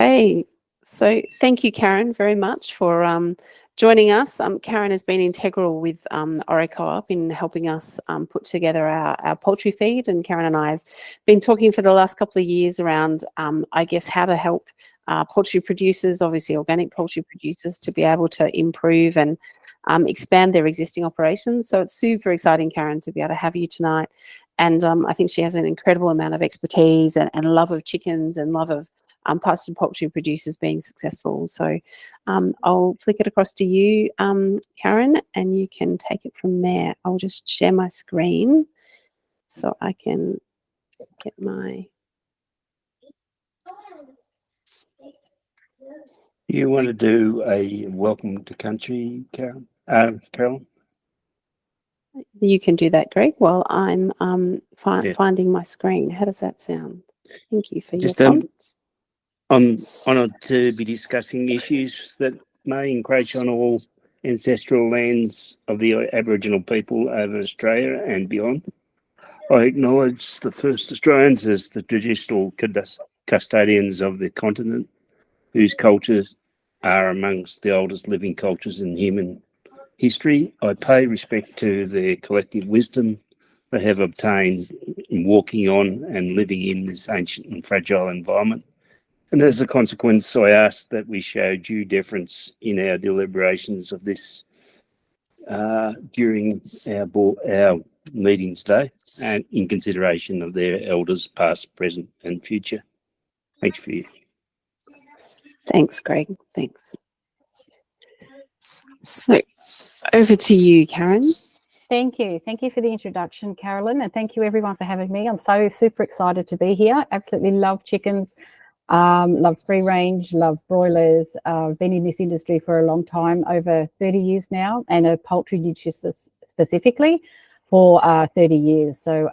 Hey, so thank you, Karen, very much for joining us. Karen has been integral with ORICoop in helping us put together our poultry feed, and Karen and I have been talking for the last couple of years around, I guess, how to help poultry producers, obviously organic poultry producers, to be able to improve and expand their existing operations. So it's super exciting, Karen, to be able to have you tonight. And I think she has an incredible amount of expertise and love of chickens and love of pastured poultry producers being successful. So I'll flick it across to you, Karen, and you can take it from there. I'll just share my screen so I can get my... You want to do a welcome to country, Karen? Carolyn? You can do that, Greg, while I'm finding my screen. How does that sound? Thank you for your prompt. I'm honoured to be discussing issues that may encroach on all ancestral lands of the Aboriginal people over Australia and beyond. I acknowledge the first Australians as the traditional custodians of the continent, whose cultures are amongst the oldest living cultures in human history. I pay respect to their collective wisdom they have obtained in walking on and living in this ancient and fragile environment. And as a consequence, I ask that we show due deference in our deliberations of this during our meeting today, and in consideration of their elders past, present and future. Thanks for you. Thanks, Greg. Thanks. So over to you, Karen. Thank you. Thank you for the introduction, Carolyn, and thank you everyone for having me. I'm so super excited to be here. Absolutely love chickens. Love free range, love broilers. I've been in this industry for a long time, over 30 years now, and a poultry nutritionist specifically for 30 years. So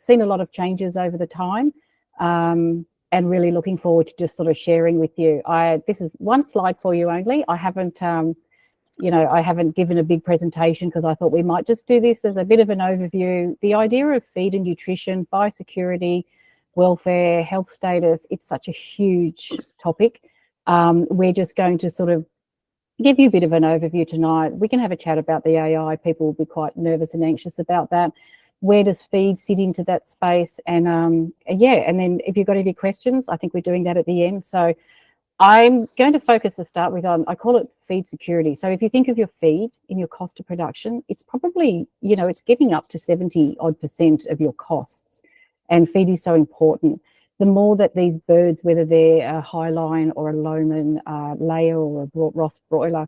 seen a lot of changes over the time, and really looking forward to just sort of sharing with you. This is one slide for you only. I haven't, I haven't given a big presentation because I thought we might just do this as a bit of an overview. The idea of feed and nutrition, biosecurity, welfare, health status, it's such a huge topic. We're just going to sort of give you a bit of an overview tonight. We can have a chat about the AI. People will be quite nervous and anxious about that. Where does feed sit into that space? And yeah, and then if you've got any questions, I think we're doing that at the end. So I'm going to focus to start with on, I call it feed security. So if you think of your feed in your cost of production, it's probably, it's getting up to 70% of your costs. And feed is so important. The more that these birds, whether they're a highline or a Lohmann layer or a Ross broiler,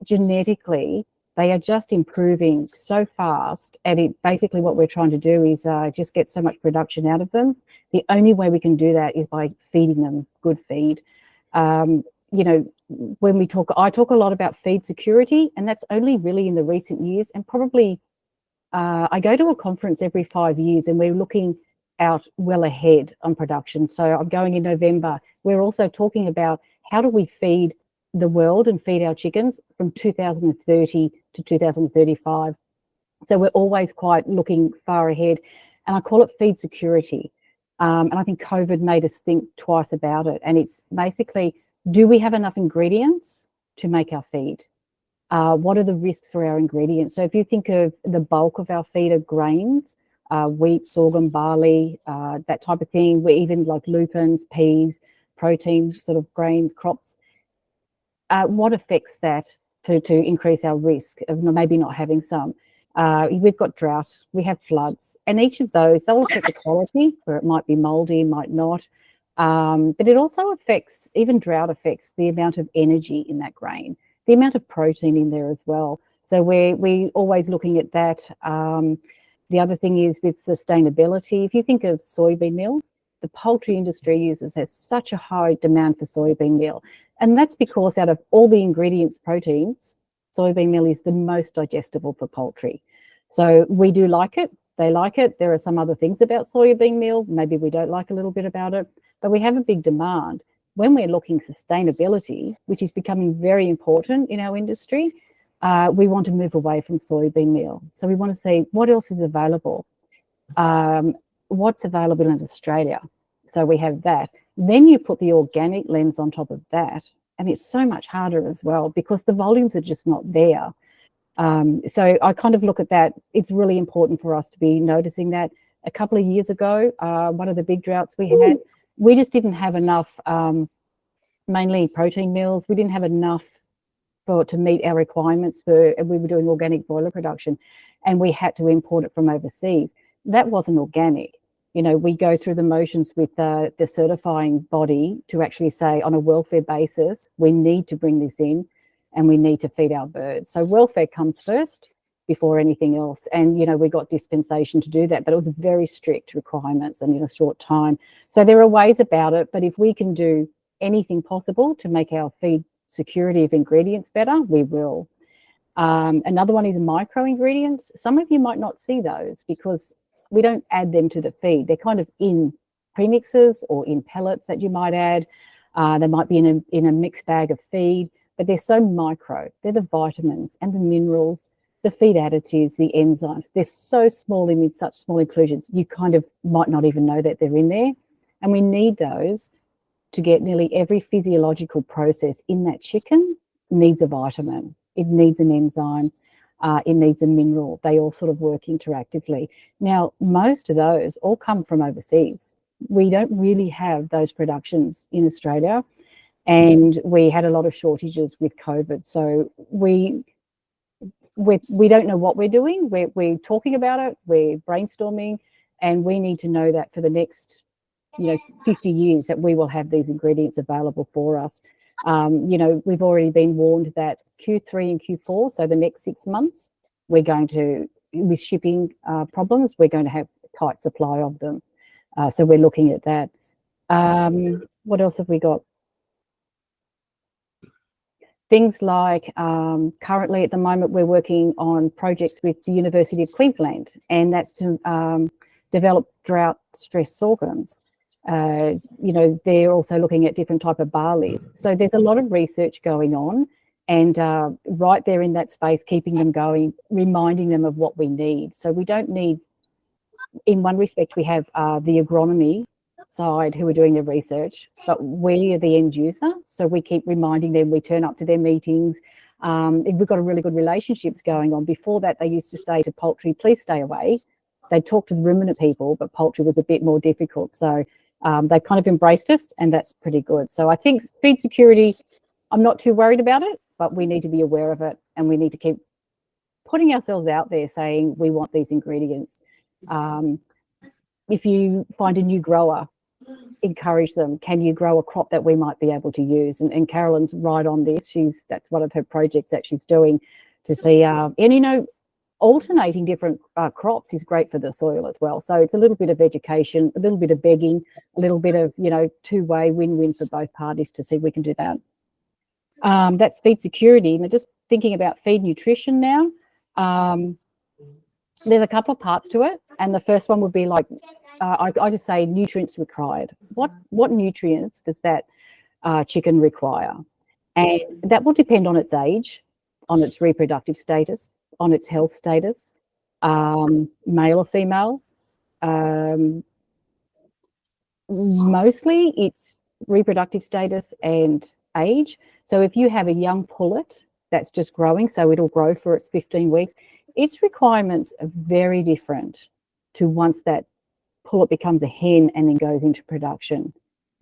genetically, they are just improving so fast. And basically what we're trying to do is just get so much production out of them. The only way we can do that is by feeding them good feed. When we talk, I talk a lot about feed security, and that's only really in the recent years. And probably I go to a conference every 5 years, and we're looking out well ahead on production. So I'm going in November. We're also talking about how do we feed the world and feed our chickens from 2030 to 2035. So we're always quite looking far ahead, and I call it feed security. And I think COVID made us think twice about it. And it's basically, do we have enough ingredients to make our feed? What are the risks for our ingredients? So if you think of the bulk of our feed are grains, wheat, sorghum, barley, that type of thing. We even like lupins, peas, protein sort of grains, crops. What affects that to increase our risk of maybe not having some? We've got drought, we have floods, and each of those, they'll affect the quality, where it might be mouldy, might not. But it also affects, even drought affects the amount of energy in that grain, the amount of protein in there as well. So we're always looking at that. The other thing is with sustainability. If you think of soybean meal, the poultry industry has such a high demand for soybean meal. And that's because out of all the ingredients, proteins, soybean meal is the most digestible for poultry. So we do like it. They like it. There are some other things about soybean meal. Maybe we don't like a little bit about it, but we have a big demand. When we're looking sustainability, which is becoming very important in our industry, we want to move away from soybean meal. So we want to see what else is available. What's available in Australia. So we have that. Then you put the organic lens on top of that, and it's so much harder as well because the volumes are just not there. So I kind of look at that. It's really important for us to be noticing that. A couple of years ago, one of the big droughts we had, we just didn't have enough, mainly protein meals. We didn't have enough to meet our requirements we were doing organic broiler production, and we had to import it from overseas. That wasn't organic. You know, we go through the motions with the certifying body to actually say on a welfare basis, we need to bring this in and we need to feed our birds. So welfare comes first before anything else. And, you know, we got dispensation to do that, but it was very strict requirements and in a short time. So there are ways about it, but if we can do anything possible to make our feed security of ingredients better, we will. Another one is micro ingredients. Some of you might not see those because we don't add them to the feed. They're kind of in premixes or in pellets that you might add. They might be in a mixed bag of feed, but they're so micro. They're the vitamins and the minerals, the feed additives, the enzymes. They're so small in such small inclusions, you kind of might not even know that they're in there. And we need those to get nearly every physiological process in that chicken needs a vitamin. It needs an enzyme. It needs a mineral. They all sort of work interactively. Now, most of those all come from overseas. We don't really have those productions in Australia, and we had a lot of shortages with COVID. So we don't know what we're doing. We're talking about it. We're brainstorming, and we need to know that for the next 50 years that we will have these ingredients available for us. We've already been warned that Q3 and Q4, so the next 6 months, we're going to, with shipping problems, we're going to have tight supply of them. So we're looking at that. What else have we got? Things like currently at the moment, we're working on projects with the University of Queensland, and that's to develop drought stress sorghums. They're also looking at different type of barleys. So there's a lot of research going on, and right there in that space, keeping them going, reminding them of what we need. So we don't need, in one respect, we have the agronomy side who are doing the research, but we are the end user. So we keep reminding them, we turn up to their meetings. We've got a really good relationships going on. Before that, they used to say to poultry, please stay away. They talked to the ruminant people, but poultry was a bit more difficult. So they kind of embraced us, and that's pretty good. So I think feed security, I'm not too worried about it, but we need to be aware of it, and we need to keep putting ourselves out there saying we want these ingredients. If you find a new grower, encourage them. Can you grow a crop that we might be able to use? And Carolyn's right on this. That's one of her projects that she's doing to see, alternating different crops is great for the soil as well. So it's a little bit of education, a little bit of begging, a little bit of, two-way win-win for both parties to see if we can do that. That's feed security. And just thinking about feed nutrition now, there's a couple of parts to it. And the first one would be like, I just say nutrients required. What nutrients does that chicken require? And that will depend on its age, on its reproductive status, on its health status, male or female. Mostly it's reproductive status and age. So if you have a young pullet that's just growing, so it'll grow for its 15 weeks, its requirements are very different to once that pullet becomes a hen and then goes into production.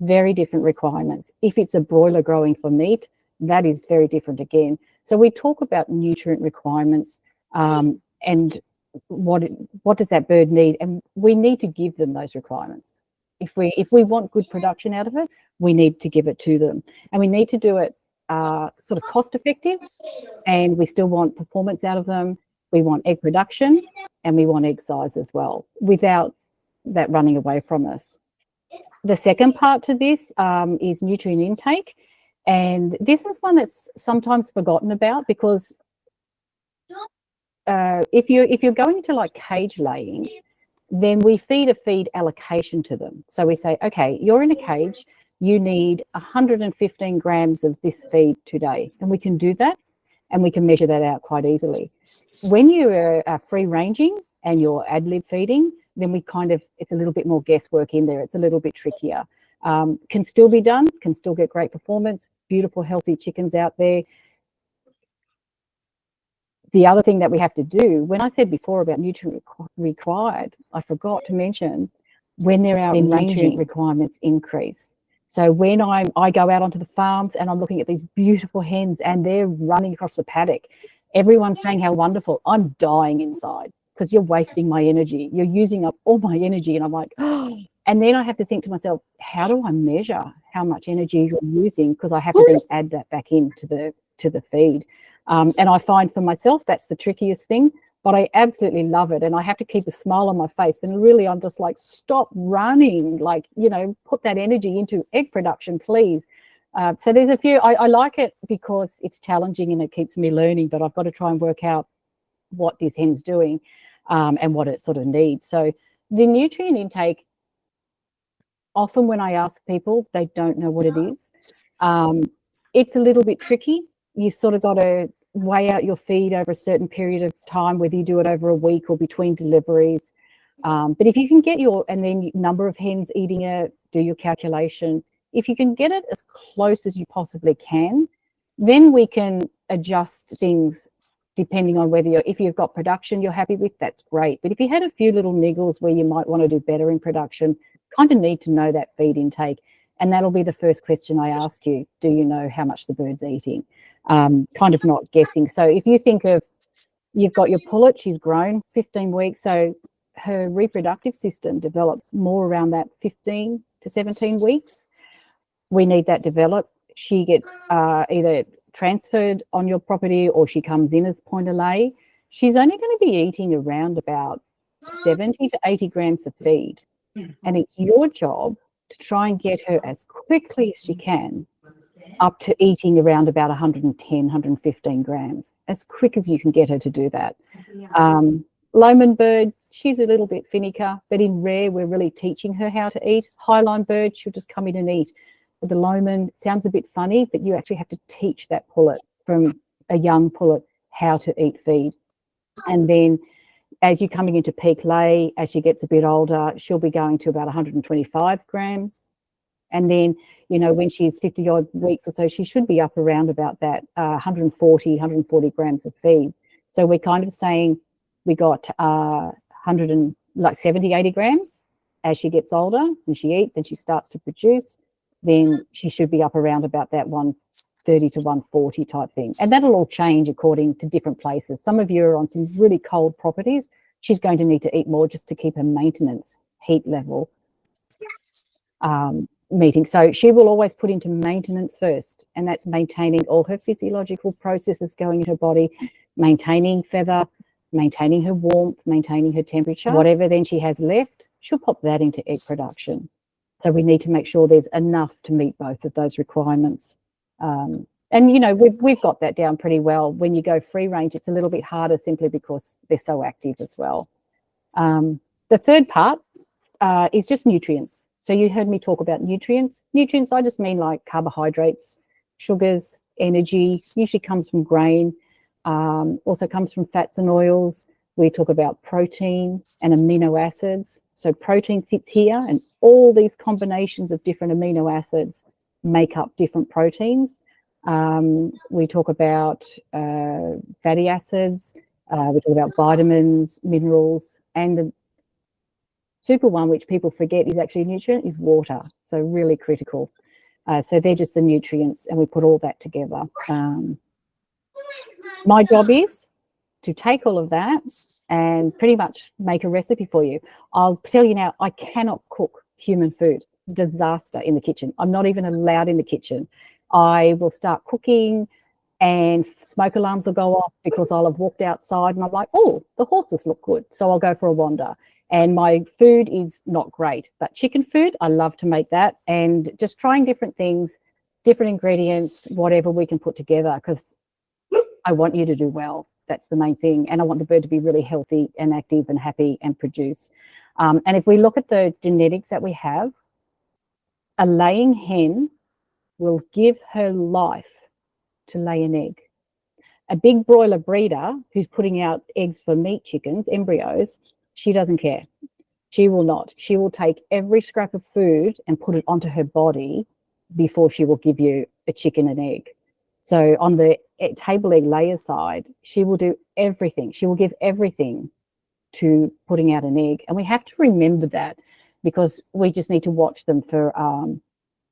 Very different requirements. If it's a broiler growing for meat, that is very different again. So we talk about nutrient requirements and what does that bird need, and we need to give them those requirements. If we want good production out of it, we need to give it to them, and we need to do it sort of cost effective, and we still want performance out of them. We want egg production, and we want egg size as well, without that running away from us. The second part to this is nutrient intake, and this is one that's sometimes forgotten about because if you're going into like cage laying, then we feed a feed allocation to them. So we say, okay, you're in a cage, you need 115 grams of this feed today, and we can do that, and we can measure that out quite easily. When you are free ranging and you're ad lib feeding, then it's a little bit more guesswork in there. It's a little bit trickier. Can still be done, can still get great performance, beautiful, healthy chickens out there. The other thing that we have to do, when I said before about nutrient required, I forgot to mention when they're out, nutrient requirements increase. So when I go out onto the farms and I'm looking at these beautiful hens and they're running across the paddock, everyone's saying how wonderful. I'm dying inside because you're wasting my energy. You're using up all my energy. And I'm like, oh. And then I have to think to myself, how do I measure how much energy you're using? Because I have to then add that back into the feed. And I find for myself, that's the trickiest thing, but I absolutely love it. And I have to keep a smile on my face. And really, I'm just like, stop running, like, you know, put that energy into egg production, please. So there's a few, I like it because it's challenging and it keeps me learning, but I've got to try and work out what this hen's doing and what it sort of needs. So the nutrient intake, often when I ask people, they don't know what it is. It's a little bit tricky. You've sort of got to weigh out your feed over a certain period of time, whether you do it over a week or between deliveries. But if you can get and then number of hens eating it, do your calculation. If you can get it as close as you possibly can, then we can adjust things depending on whether if you've got production you're happy with, that's great. But if you had a few little niggles where you might want to do better in production, kind of need to know that feed intake. And that'll be the first question I ask you. Do you know how much the bird's eating? Kind of not guessing. So if you think of, you've got your pullet, she's grown 15 weeks. So her reproductive system develops more around that 15 to 17 weeks. We need that developed. She gets either transferred on your property or she comes in as point of lay. She's only going to be eating around about 70 to 80 grams of feed. And it's your job to try and get her as quickly as you can up to eating around about 110, 115 grams, as quick as you can get her to do that. Lomond bird, she's a little bit finicker, but in rare, we're really teaching her how to eat. Highline bird, she'll just come in and eat. But the Lomond sounds a bit funny, but you actually have to teach that pullet from a young pullet how to eat feed. And then as you're coming into peak lay, as she gets a bit older, she'll be going to about 125 grams. And then, you know, when she's 50 odd weeks or so, she should be up around about that 140 grams of feed. So we're kind of saying we got 70, 80 grams. As she gets older and she eats and she starts to produce, then she should be up around about that 130 to 140 type thing. And that'll all change according to different places. Some of you are on some really cold properties. She's going to need to eat more just to keep her maintenance heat level meeting. So she will always put into maintenance first, and that's maintaining all her physiological processes going in her body, maintaining feather, maintaining her warmth, maintaining her temperature. Whatever then she has left, she'll pop that into egg production. So we need to make sure there's enough to meet both of those requirements. And, you know, we've got that down pretty well. When you go free range, it's a little bit harder simply because they're so active as well. The third part is just nutrients. So you heard me talk about nutrients. Nutrients, I just mean like carbohydrates, sugars, energy, usually comes from grain, also comes from fats and oils. We talk about protein and amino acids. So protein sits here, and all these combinations of different amino acids make up different proteins. We talk about fatty acids, we talk about vitamins, minerals, and the super one, which people forget is actually a nutrient, is water. So really critical. So they're just the nutrients, and we put all that together. My job is to take all of that and pretty much make a recipe for you. I'll tell you now, I cannot cook human food. Disaster in the kitchen. I'm not even allowed in the kitchen. I will start cooking and smoke alarms will go off because I'll have walked outside and I'm like, oh, the horses look good. So I'll go for a wander. And my food is not great, but chicken food, I love to make that, and just trying different things, different ingredients, whatever we can put together, because I want you to do well. That's the main thing. And I want the bird to be really healthy and active and happy and produce. And if we look at the genetics that we have, a laying hen will give her life to lay an egg. A big broiler breeder who's putting out eggs for meat chickens, embryos, she doesn't care. She will not. She will take every scrap of food and put it onto her body before she will give you a chicken and egg. So on the table egg layer side, she will do everything. She will give everything to putting out an egg. And we have to remember that, because we just need to watch them for,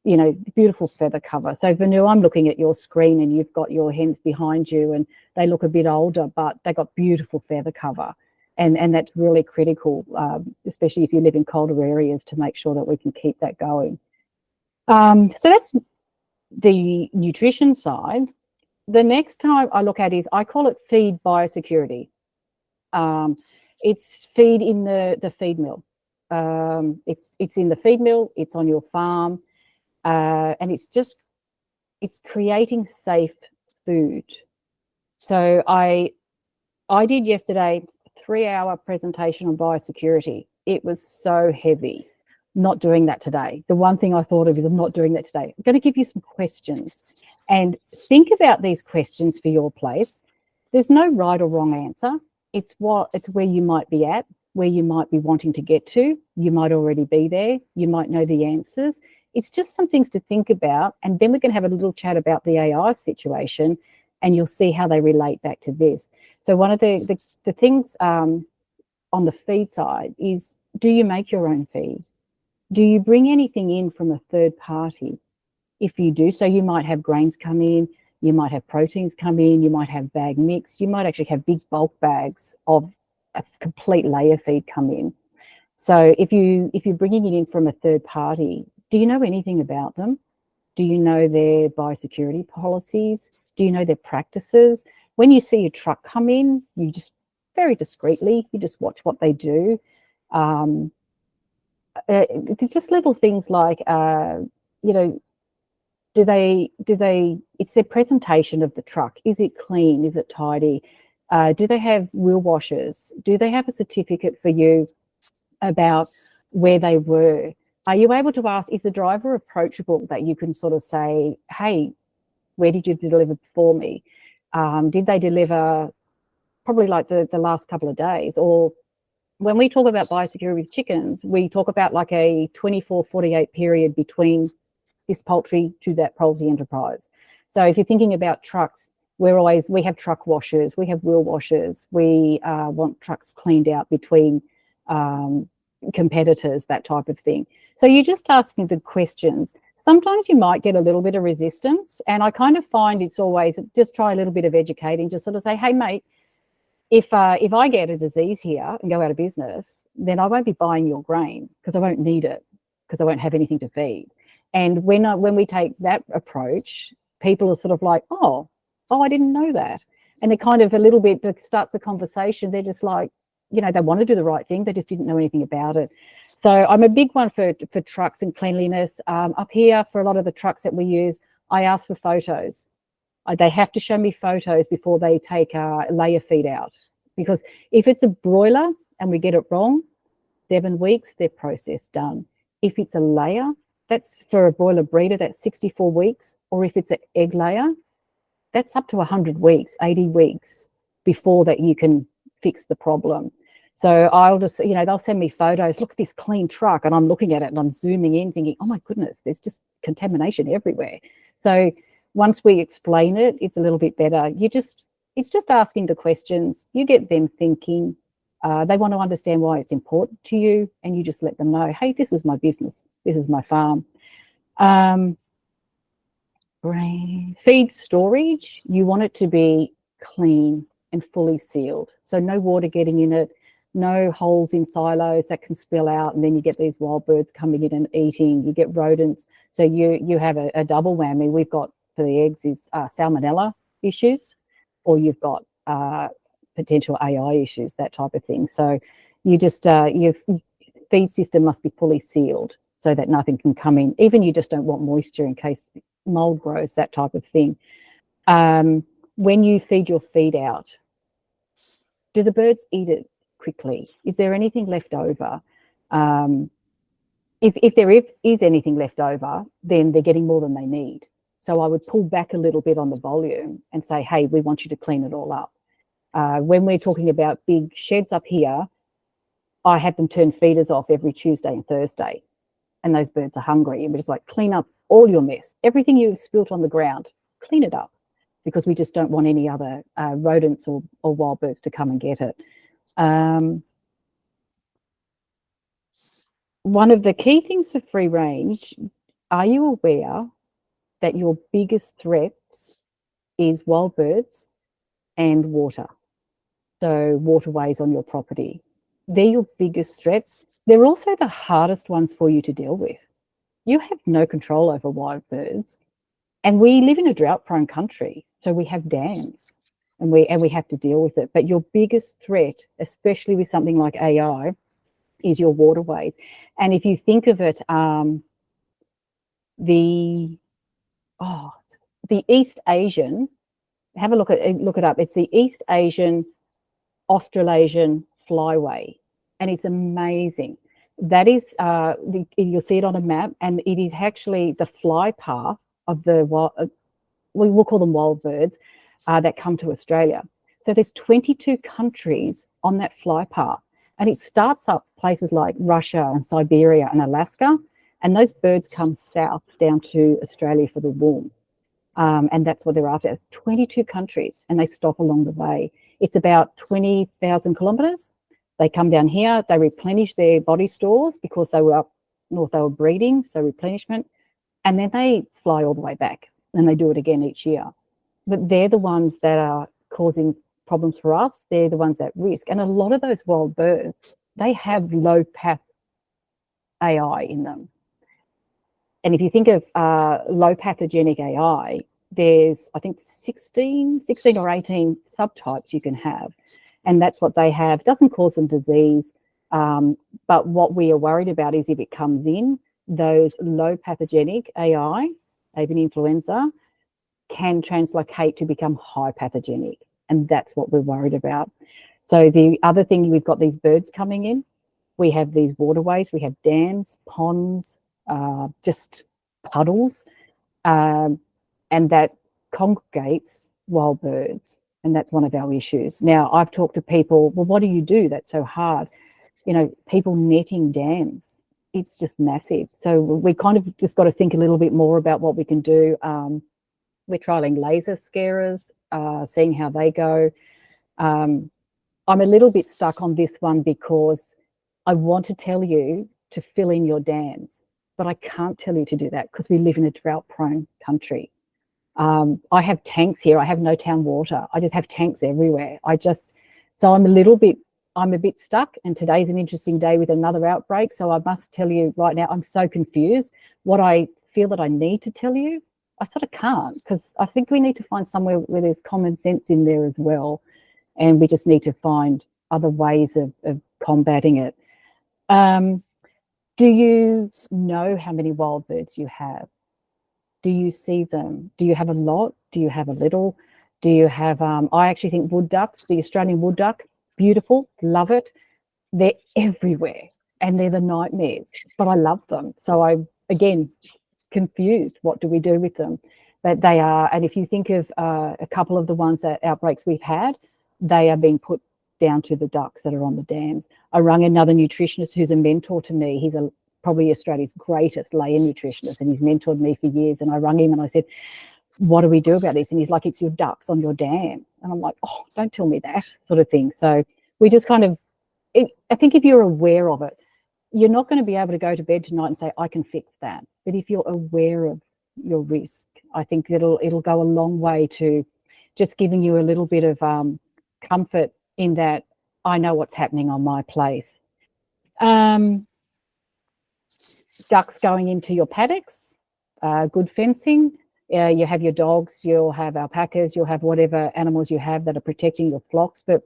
you know, beautiful feather cover. So Venu, I'm looking at your screen and you've got your hens behind you and they look a bit older, but they got beautiful feather cover. And that's really critical, especially if you live in colder areas, to make sure that we can keep that going. So that's the nutrition side. The next time I look at is, I call it feed biosecurity. It's feed in the feed mill. It's in the feed mill, it's on your farm, and it's creating safe food. So I did yesterday a 3-hour presentation on biosecurity. It was so heavy. Not doing that today. The one thing I thought of is, I'm not doing that today. I'm going to give you some questions, and think about these questions for your place. There's no right or wrong answer. It's where you might be at, where you might be wanting to get to. You might already be there. You might know the answers. It's just some things to think about, and then we can have a little chat about the AI situation, and you'll see how they relate back to this. So one of the things on the feed side is, do you make your own feed? Do you bring anything in from a third party? If you do, so you might have grains come in, you might have proteins come in, you might have bag mix, you might actually have big bulk bags of a complete layer feed come in. So if you're bringing it in from a third party, do you know anything about them? Do you know their biosecurity policies? Do you know their practices? When you see a truck come in, you just very discreetly, you just watch what they do. It's just little things like, you know, it's their presentation of the truck. Is it clean? Is it tidy? Do they have wheel washers? Do they have a certificate for you about where they were? Are you able to ask, is the driver approachable, that you can sort of say, hey, where did you deliver before me? Did they deliver probably like the last couple of days? Or when we talk about biosecurity with chickens, we talk about like a 24-48 period between this poultry to that poultry enterprise. So if you're thinking about trucks, we have truck washers, we have wheel washers, we want trucks cleaned out between competitors, that type of thing. So you're just asking the questions. Sometimes you might get a little bit of resistance, and I kind of find it's always just try a little bit of educating, just sort of say, hey mate, if I get a disease here and go out of business, then I won't be buying your grain because I won't need it, because I won't have anything to feed. And when we take that approach, people are sort of like, oh, I didn't know that. And it kind of a little bit starts a conversation. They're just like, you know, they want to do the right thing, they just didn't know anything about it. So I'm a big one for trucks and cleanliness. Up here, for a lot of the trucks that we use, I ask for photos. They have to show me photos before they take layer feed out, because if it's a broiler and we get it wrong, 7 weeks, they're processed, done. If it's a layer, that's for a broiler breeder, that's 64 weeks. Or if it's an egg layer, that's up to 100 weeks, 80 weeks before that you can fix the problem. So I'll just, you know, they'll send me photos, look at this clean truck, and I'm looking at it and I'm zooming in thinking, oh my goodness, there's just contamination everywhere. So once we explain it, it's a little bit better. It's just asking the questions, you get them thinking. They want to understand why it's important to you, and you just let them know, hey, this is my business, this is my farm. Feed storage, you want it to be clean and fully sealed. So no water getting in it, no holes in silos that can spill out, and then you get these wild birds coming in and eating, you get rodents. So you have a double whammy. We've got, for the eggs, is salmonella issues, or you've got potential AI issues, that type of thing. So you just, your feed system must be fully sealed so that nothing can come in. Even you just don't want moisture in case mold grows, that type of thing. When you feed your feed out, do the birds eat it quickly? Is there anything left over? If there is anything left over, then they're getting more than they need. So I would pull back a little bit on the volume and say, hey, we want you to clean it all up. When we're talking about big sheds up here, I had them turn feeders off every Tuesday and Thursday, and those birds are hungry. And we're just like, clean up all your mess, everything you've spilt on the ground, clean it up, because we just don't want any other rodents or wild birds to come and get it. One of the key things for free range, are you aware that your biggest threats is wild birds and water? So waterways on your property. They're your biggest threats. They're also the hardest ones for you to deal with. You have no control over wild birds. And we live in a drought-prone country, so we have dams and we have to deal with it. But your biggest threat, especially with something like AI, is your waterways. And if you think of it, the East Asian, have a look it up. It's the East Asian Australasian flyway, and it's amazing. That is, you'll see it on a map, and it is actually the fly path of the we will call them wild birds that come to Australia. So there's 22 countries on that fly path, and it starts up places like Russia and Siberia and Alaska, and those birds come south down to Australia for the warm. And that's what they're after. It's 22 countries, and they stop along the way. It's about 20,000 kilometres. They come down here, they replenish their body stores because they were up north, they were breeding, so replenishment, and then they fly all the way back, and they do it again each year. But they're the ones that are causing problems for us. They're the ones at risk. And a lot of those wild birds, they have low path AI in them. And if you think of low pathogenic AI, there's, I think, 16 or 18 subtypes you can have. And that's what they have. It doesn't cause them disease. But what we are worried about is if it comes in, those low pathogenic AI, avian influenza, can translocate to become high pathogenic. And that's what we're worried about. So the other thing, we've got these birds coming in. We have these waterways, we have dams, ponds, just puddles, and that congregates wild birds. And that's one of our issues. Now, I've talked to people, well, what do you do that's so hard? You know, people netting dams, it's just massive. So we kind of just got to think a little bit more about what we can do. We're trialling laser scarers, seeing how they go. I'm a little bit stuck on this one because I want to tell you to fill in your dams, but I can't tell you to do that because we live in a drought-prone country. I have tanks here. I have no town water. I just have tanks everywhere. So I'm a bit stuck, and today's an interesting day with another outbreak. So I must tell you right now, I'm so confused. What I feel that I need to tell you, I sort of can't, because I think we need to find somewhere where there's common sense in there as well. And we just need to find other ways of combating it. Do you know how many wild birds you have? Do you see them? Do you have a lot? Do you have a little? Do you have, I actually think wood ducks, the Australian wood duck, beautiful, love it. They're everywhere and they're the nightmares, but I love them. So I'm, again, confused. What do we do with them? But they are, and if you think of a couple of the ones that outbreaks we've had, they are being put down to the ducks that are on the dams. I rang another nutritionist who's a mentor to me. He's probably Australia's greatest layer nutritionist, and he's mentored me for years. And I rang him and I said, what do we do about this? And he's like, it's your ducks on your dam. And I'm like, oh, don't tell me that sort of thing. So we just kind of, I think if you're aware of it, you're not going to be able to go to bed tonight and say, I can fix that. But if you're aware of your risk, I think it'll go a long way to just giving you a little bit of comfort in that I know what's happening on my place. Ducks going into your paddocks, good fencing. You have your dogs, you'll have alpacas, you'll have whatever animals you have that are protecting your flocks. But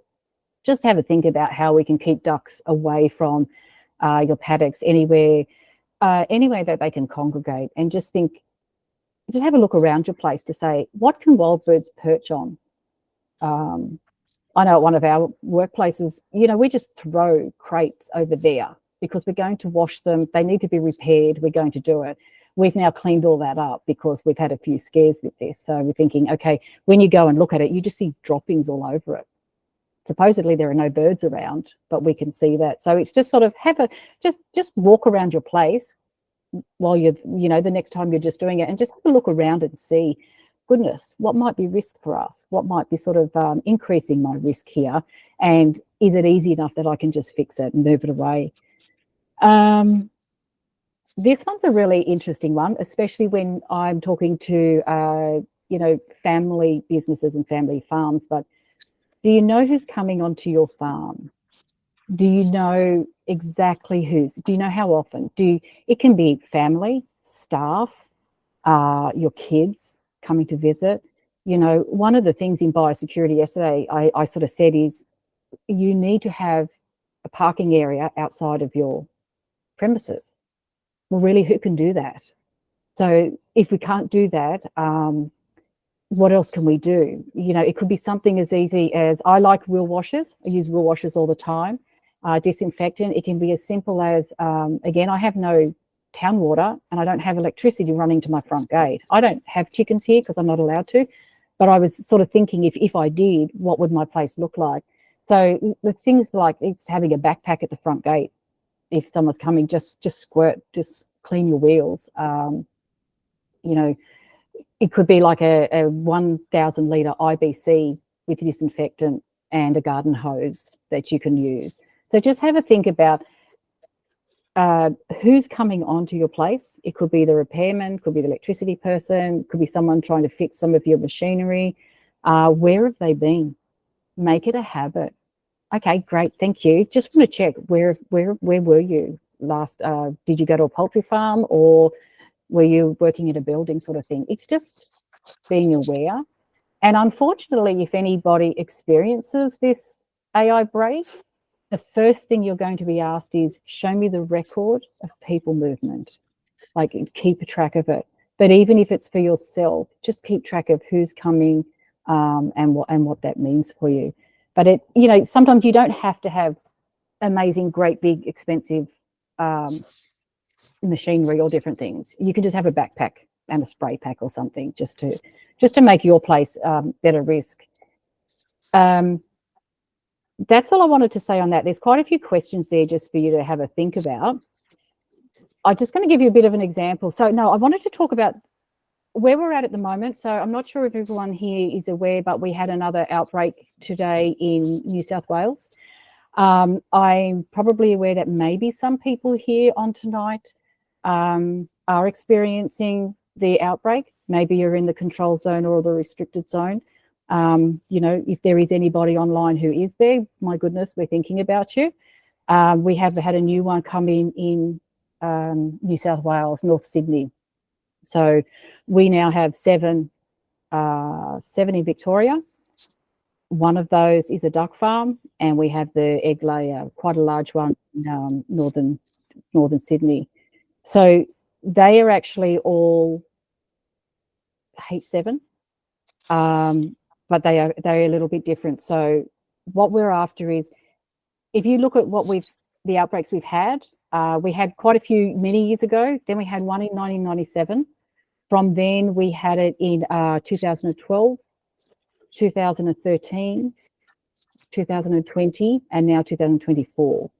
just have a think about how we can keep ducks away from your paddocks, anywhere that they can congregate, and just have a look around your place to say, what can wild birds perch on? I know at one of our workplaces, we just throw crates over there because we're going to wash them. They need to be repaired. We're going to do it. We've now cleaned all that up because we've had a few scares with this. So we're thinking, okay, when you go and look at it, you just see droppings all over it. supposedly there are no birds around, but we can see that. So it's just sort of just walk around your place while you're, the next time you're just doing it, and just have a look around and see, goodness, what might be risk for us? What might be sort of increasing my risk here? And is it easy enough that I can just fix it and move it away? This one's a really interesting one, especially when I'm talking to, family businesses and family farms. But do you know who's coming onto your farm? Do you know exactly who's? Do you know how often? It can be family, staff, your kids coming to visit. One of the things in biosecurity yesterday I sort of said is you need to have a parking area outside of your premises. Well, really, who can do that? So if we can't do that, what else can we do? It could be something as easy as, I like wheel washers. I use wheel washers all the time. Disinfectant. It can be as simple as, again, I have no town water and I don't have electricity running to my front gate. I don't have chickens here because I'm not allowed to, but I was sort of thinking if I did, what would my place look like? So the things like it's having a backpack at the front gate. If someone's coming, just squirt, just clean your wheels. It could be like a 1,000 litre IBC with disinfectant and a garden hose that you can use. So just have a think about who's coming onto your place. It could be the repairman, could be the electricity person, could be someone trying to fix some of your machinery. Where have they been? Make it a habit. Okay, great, thank you. Just want to check, where were you last? Did you go to a poultry farm, or were you working in a building, sort of thing? It's just being aware. And unfortunately, if anybody experiences this AI break, the first thing you're going to be asked is, show me the record of people movement. Like, keep a track of it. But even if it's for yourself, just keep track of who's coming and what that means for you. But sometimes you don't have to have amazing, great, big, expensive machinery or different things. You can just have a backpack and a spray pack or something, just to make your place better risk. That's all I wanted to say on that. There's quite a few questions there just for you to have a think about. I'm just going to give you a bit of an example. So no, I wanted to talk about where we're at the moment. So I'm not sure if everyone here is aware, but we had another outbreak today in New South Wales. I'm probably aware that maybe some people here on tonight are experiencing the outbreak. Maybe you're in the control zone or the restricted zone. If there is anybody online who is there, my goodness, we're thinking about you. We have had a new one come in New South Wales, North Sydney. So we now have seven in Victoria. One of those is a duck farm, and we have the egg layer, quite a large one in northern Sydney. So they are actually all H7, but they're a little bit different. So what we're after is, if you look at the outbreaks we've had, we had quite a few many years ago. Then we had one in 1997. From then we had it in 2012, 2013, 2020, and now 2024.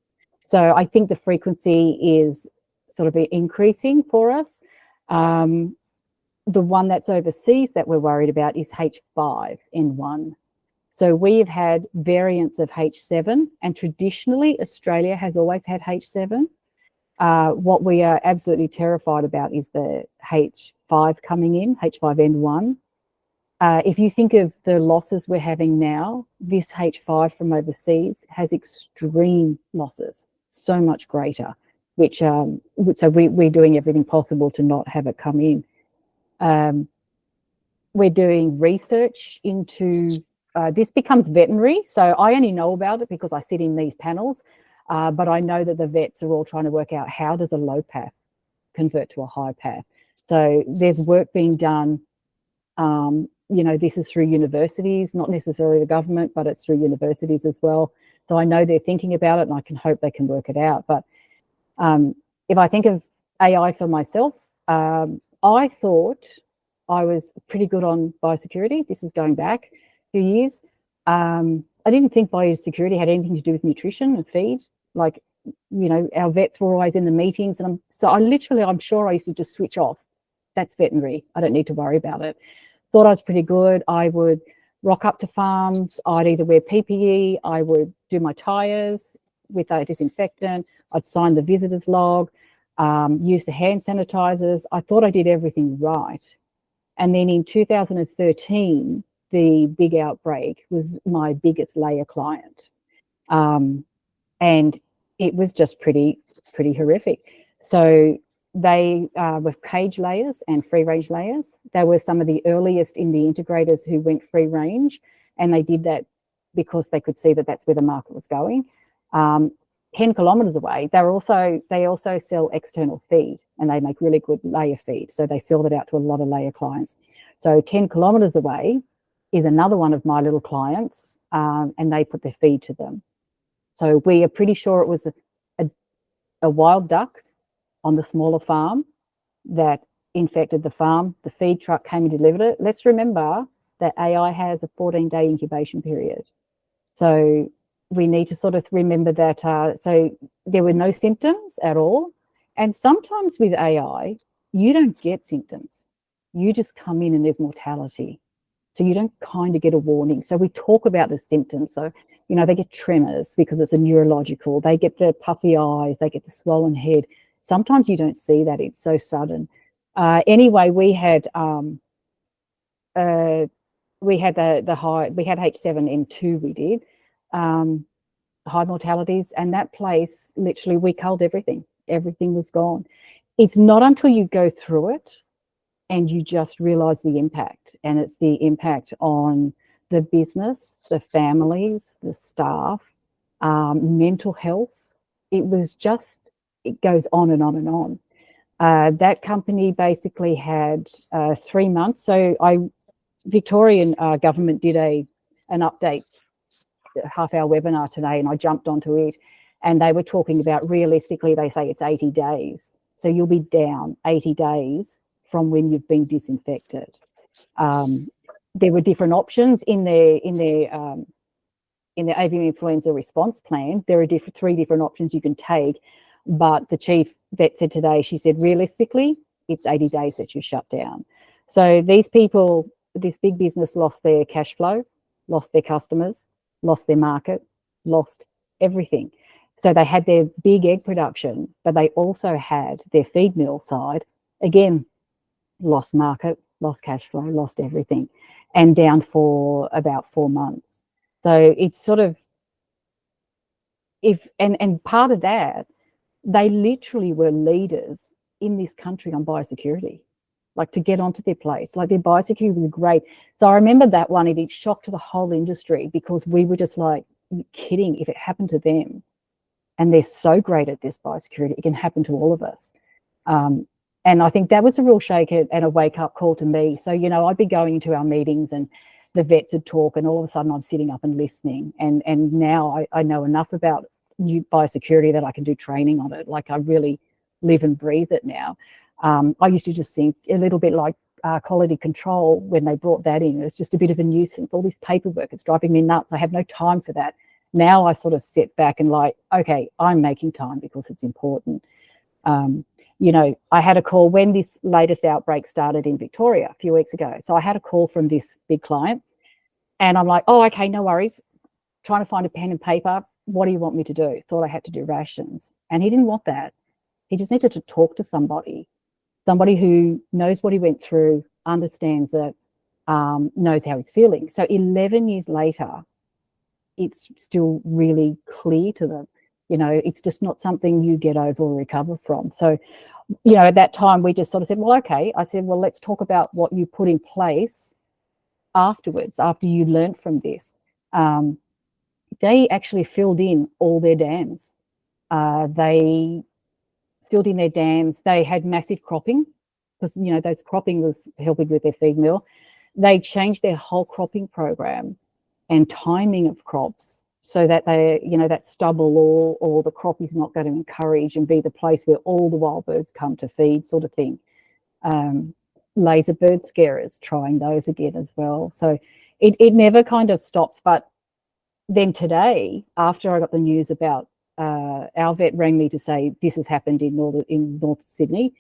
So I think the frequency is sort of increasing for us. The one that's overseas that we're worried about is H5N1. So we have had variants of H7, and traditionally Australia has always had H7. What we are absolutely terrified about is the H5 coming in, H5N1. If you think of the losses we're having now, this H5 from overseas has extreme losses, so much greater, which so we're doing everything possible to not have it come in. We're doing research into, this becomes veterinary, so I only know about it because I sit in these panels, but I know that the vets are all trying to work out, how does a low path convert to a high path? So there's work being done. This is through universities, not necessarily the government, but it's through universities as well. So I know they're thinking about it, and I can hope they can work it out. But if I think of AI for myself, I thought I was pretty good on biosecurity. This is going back a few years. I didn't think biosecurity had anything to do with nutrition and feed. Like, you know, our vets were always in the meetings, and I'm sure I used to just switch off. That's veterinary. I don't need to worry about it. Thought I was pretty good. I would rock up to farms. I'd either wear PPE, I would do my tires with a disinfectant, I'd sign the visitor's log, use the hand sanitizers. I thought I did everything right. And then in 2013, the big outbreak was my biggest layer client. And it was just pretty horrific. So they were cage layers and free range layers. They were some of the earliest in the integrators who went free range, and they did that because they could see that that's where the market was going. 10 kilometres away, they also sell external feed, and they make really good layer feed. So they sell that out to a lot of layer clients. So 10 kilometres away is another one of my little clients, and they put their feed to them. So we are pretty sure it was a wild duck on the smaller farm that infected the farm. The feed truck came and delivered it. Let's remember that AI has a 14-day incubation period. So we need to sort of remember that. So there were no symptoms at all. And sometimes with AI, you don't get symptoms. You just come in and there's mortality. So you don't kind of get a warning. So we talk about the symptoms. So, you know, they get tremors because it's a neurological. They get the puffy eyes. They get the swollen head. Sometimes you don't see that. It's so sudden. Anyway, we had the high. We had H7N2. We did high mortalities, and that place literally we culled everything. Everything was gone. It's not until you go through it and you just realize the impact, and it's the impact on the business, the families, the staff, mental health. It goes on and on and on. That company basically had 3 months. So Victorian government did an update, half-hour webinar today, and I jumped onto it, and they were talking about realistically, they say it's 80 days. So you'll be down 80 days from when you've been disinfected. There were different options in the avian influenza response plan. There are 3 different options you can take, but the chief vet said today, she said, realistically, it's 80 days that you shut down. So these people, this big business lost their cash flow, lost their customers, lost their market, lost everything. So they had their big egg production, but they also had their feed mill side, again, lost market, lost cash flow, lost everything, and down for about 4 months. So it's sort of, and part of that, they literally were leaders in this country on biosecurity, like to get onto their place. Like their biosecurity was great. So I remember that one, it shocked the whole industry because we were just like, are you kidding? If it happened to them, and they're so great at this biosecurity, it can happen to all of us. And I think that was a real shake and a wake-up call to me. So, you know, I'd be going into our meetings and the vets would talk, and all of a sudden I'm sitting up and listening. And now I know enough about new biosecurity that I can do training on it. Like I really live and breathe it now. I used to just think a little bit like quality control when they brought that in. It's just a bit of a nuisance. All this paperwork, it's driving me nuts. I have no time for that. Now I sort of sit back and like, okay, I'm making time because it's important. You know, I had a call when this latest outbreak started in Victoria a few weeks ago. So I had a call from this big client and I'm like, oh, okay, no worries. Trying to find a pen and paper. What do you want me to do? Thought I had to do rations. And he didn't want that. He just needed to talk to somebody who knows what he went through, understands it, knows how he's feeling. So 11 years later, it's still really clear to them. You know, it's just not something you get over or recover from. So, you know, at that time, we just sort of said, well, okay. I said, well, let's talk about what you put in place afterwards, after you learned from this. They actually filled in all their dams. They filled in their dams. They had massive cropping because, you know, those cropping was helping with their feed mill. They changed their whole cropping program and timing of crops so that they, you know, that stubble or the crop is not going to encourage and be the place where all the wild birds come to feed, sort of thing. Laser bird scarers, trying those again as well. So it never kind of stops, but then today, after I got the news about our vet rang me to say this has happened in North Sydney,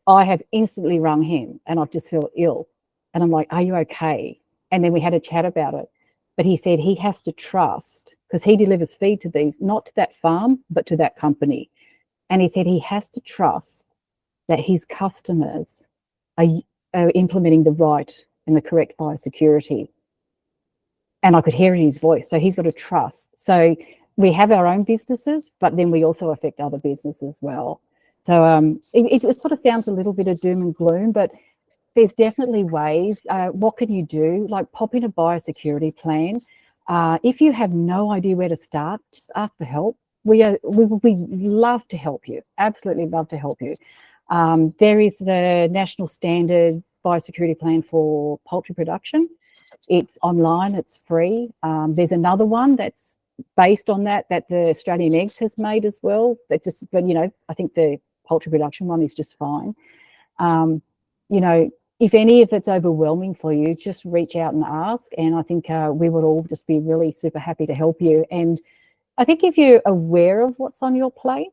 I have instantly rung him and I've just felt ill. And I'm like, are you okay? And then we had a chat about it. But he said he has to trust, because he delivers feed to these, not to that farm, but to that company. And he said he has to trust that his customers are implementing the right and the correct biosecurity. And I could hear it in his voice. So he's got to trust. So we have our own businesses, but then we also affect other businesses as well. So it sort of sounds a little bit of doom and gloom, but there's definitely ways. What can you do? Like pop in a biosecurity plan. If you have no idea where to start, just ask for help. We love to help you. Absolutely love to help you. There is the National Standard Biosecurity Plan for Poultry Production. It's online, it's free. There's another one that's based on that the Australian Eggs has made as well. But you know, I think the poultry production one is just fine. You know, if any of it's overwhelming for you, just reach out and ask. And I think we would all just be really super happy to help you. And I think if you're aware of what's on your plate,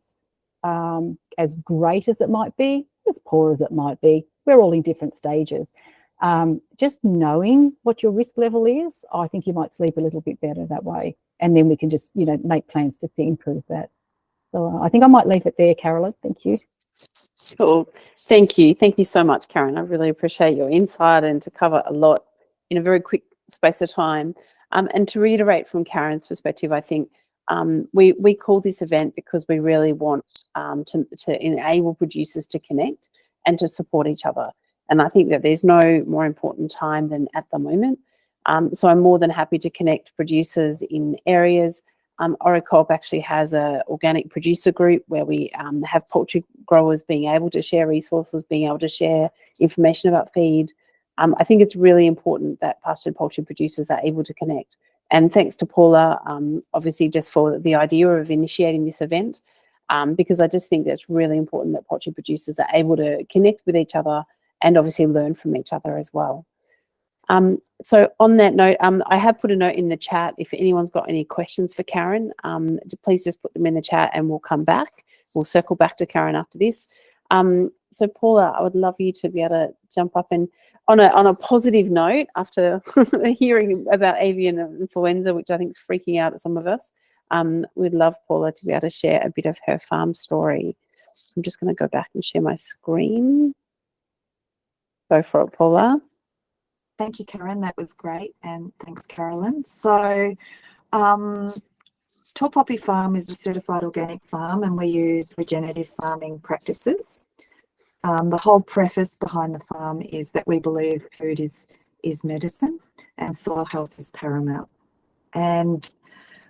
as great as it might be, as poor as it might be, we're all in different stages. Just knowing what your risk level is, I think you might sleep a little bit better that way. And then we can just, you know, make plans to improve that. So I think I might leave it there, Carolyn. Thank you. Cool. Thank you. Thank you so much, Karen. I really appreciate your insight and to cover a lot in a very quick space of time. And to reiterate from Karen's perspective, I think we call this event because we really want to enable producers to connect and to support each other. And I think that there's no more important time than at the moment. So I'm more than happy to connect producers in areas. ORICoop actually has an organic producer group where we have poultry growers being able to share resources, being able to share information about feed. I think it's really important that pastured poultry producers are able to connect. And thanks to Paola, obviously, just for the idea of initiating this event, because I just think that's really important that poultry producers are able to connect with each other and obviously learn from each other as well. So on that note, I have put a note in the chat. If anyone's got any questions for Karen, please just put them in the chat and we'll come back. We'll circle back to Karen after this. So Paola, I would love you to be able to jump up and on a positive note, after hearing about avian influenza, which I think is freaking out at some of us, we'd love Paola to be able to share a bit of her farm story. I'm just going to go back and share my screen. Go for it, Paola. Thank you, Karen. That was great. And thanks, Carolyn. So Tall Poppy Farm is a certified organic farm and we use regenerative farming practices. The whole preface behind the farm is that we believe food is medicine and soil health is paramount. And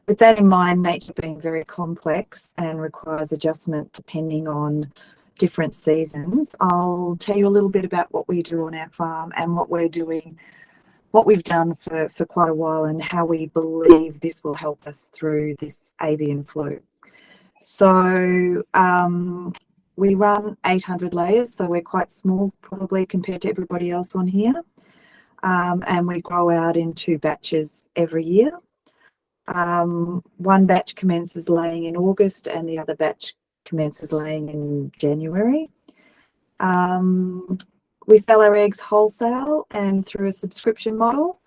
with that in mind, nature being very complex and requires adjustment depending on different seasons, I'll tell you a little bit about what we do on our farm and what we're doing, what we've done for quite a while and how we believe this will help us through this avian flu. So we run 800 layers, so we're quite small probably compared to everybody else on here. And we grow out in 2 batches every year. One batch commences laying in August and the other batch commences laying in January. We sell our eggs wholesale and through a subscription model,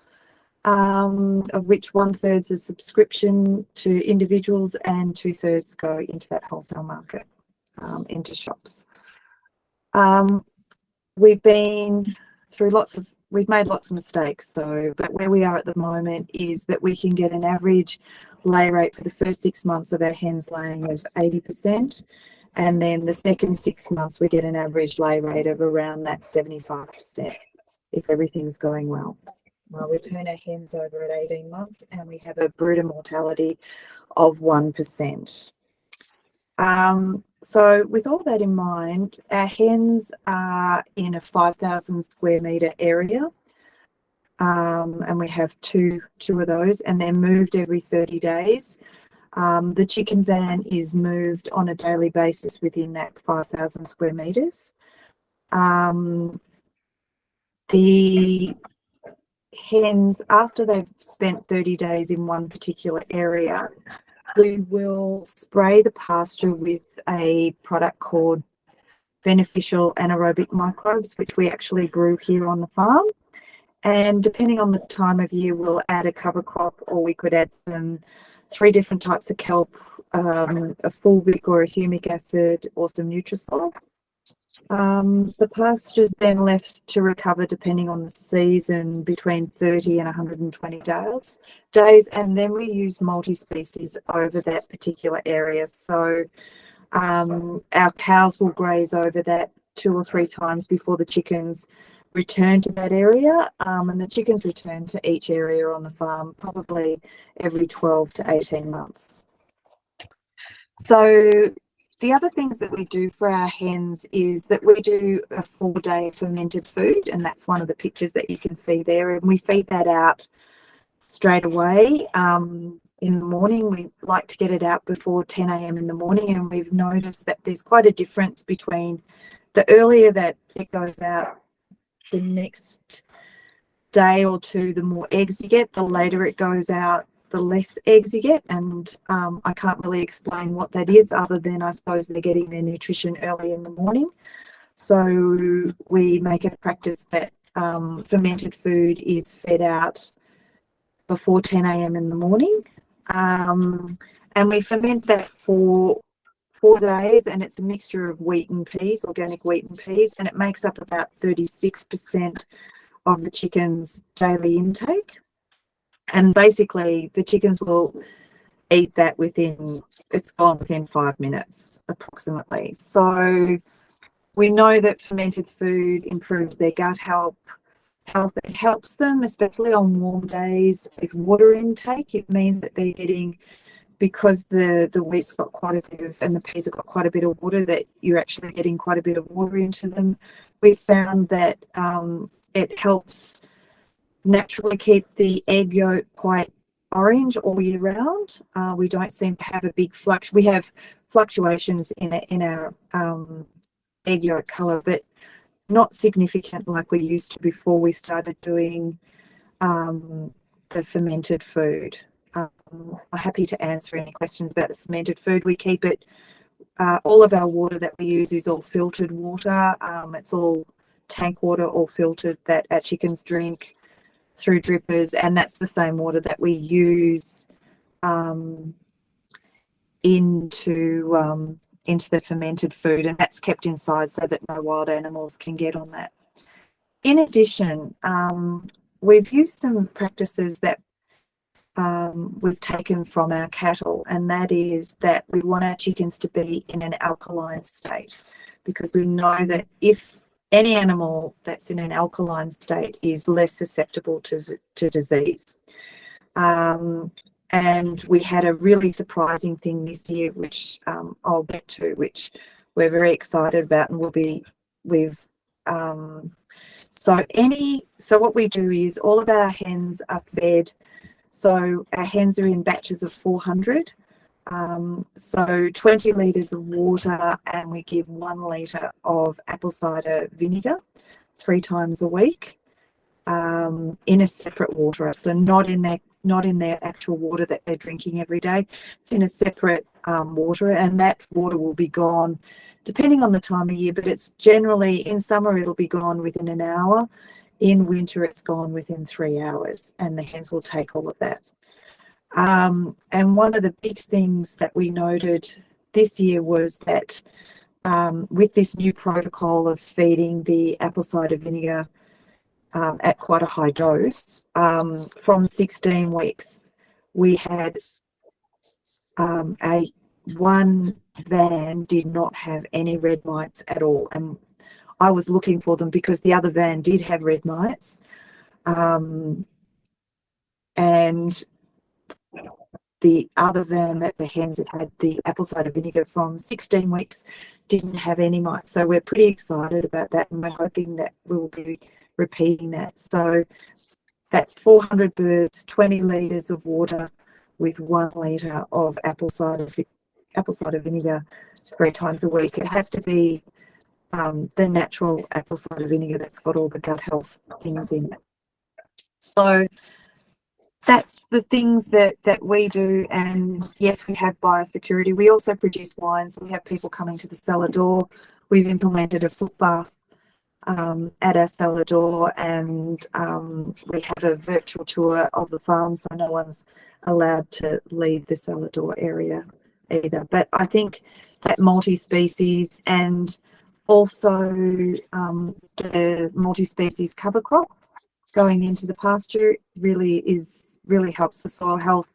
of which 1/3 is a subscription to individuals and 2/3 go into that wholesale market, into shops. We've been through we've made lots of mistakes. But where we are at the moment is that we can get an average lay rate for the first 6 months of our hens laying of 80. And then the second 6 months, we get an average lay rate of around that 75% if everything's going well. We turn our hens over at 18 months and we have a brooder mortality of 1%. So with all that in mind, our hens are in a 5,000 square metre area. And we have two of those and they're moved every 30 days. The chicken van is moved on a daily basis within that 5,000 square metres. The hens, after they've spent 30 days in one particular area, we will spray the pasture with a product called beneficial anaerobic microbes, which we actually brew here on the farm. And depending on the time of year, we'll add a cover crop, or we could add 3 different types of kelp, a fulvic or a humic acid, or some Nutrisol. The pasture's then left to recover, depending on the season, between 30 and 120 days, and then we use multi-species over that particular area. So our cows will graze over that 2 or 3 times before the chickens return to that area, and the chickens return to each area on the farm probably every 12 to 18 months. So the other things that we do for our hens is that we do a 4-day fermented food, and that's one of the pictures that you can see there, and we feed that out straight away in the morning. We like to get it out before 10 a.m. in the morning, and we've noticed that there's quite a difference between the earlier that it goes out the next day or 2, the more eggs you get. The later it goes out, the less eggs you get, and I can't really explain what that is, other than I suppose they're getting their nutrition early in the morning. So we make it a practice that fermented food is fed out before 10 a.m. in the morning, and we ferment that for 4 days, and it's a mixture of wheat and peas, organic wheat and peas, and it makes up about 36% of the chicken's daily intake. And basically the chickens will eat that it's gone within 5 minutes approximately. So we know that fermented food improves their gut health. It helps them, especially on warm days, with water intake. It means that they're getting, because the wheat's got quite a bit of, and the peas have got quite a bit of water, that you're actually getting quite a bit of water into them. We've found that it helps naturally keep the egg yolk quite orange all year round. We don't seem to have a big we have fluctuations in our egg yolk colour, but not significant like we used to before we started doing the fermented food. I'm happy to answer any questions about the fermented food. We keep it, all of our water that we use is all filtered water. It's all tank water, all filtered, that our chickens drink through drippers, and that's the same water that we use into the fermented food, and that's kept inside so that no wild animals can get on that. In addition, we've used some practices that we've taken from our cattle, and that is that we want our chickens to be in an alkaline state, because we know that if any animal that's in an alkaline state is less susceptible to disease. And we had a really surprising thing this year, which I'll get to, which we're very excited about, and so what we do is all of our hens are fed. So our hens are in batches of 400. So 20 litres of water, and we give 1 litre of apple cider vinegar 3 times a week in a separate water. So not in their actual water that they're drinking every day. It's in a separate water, and that water will be gone depending on the time of year, but it's generally, in summer it'll be gone within an hour. In winter it's gone within 3 hours, and the hens will take all of that. And one of the big things that we noted this year was that with this new protocol of feeding the apple cider vinegar at quite a high dose, from 16 weeks, we had one van did not have any red mites at all. And I was looking for them because the other van did have red mites. And the other van that the hens had the apple cider vinegar from 16 weeks didn't have any mites. So we're pretty excited about that, and we're hoping that we'll be repeating that. So that's 400 birds, 20 litres of water with 1 litre of apple cider vinegar 3 times a week. It has to be the natural apple cider vinegar that's got all the gut health things in it. So that's the things that we do. And yes, we have biosecurity. We also produce wine, so we have people coming to the cellar door. We've implemented a foot bath at our cellar door, and we have a virtual tour of the farm, so no one's allowed to leave the cellar door area either. But I think that multi-species and also the multi-species cover crop going into the pasture really helps the soil health,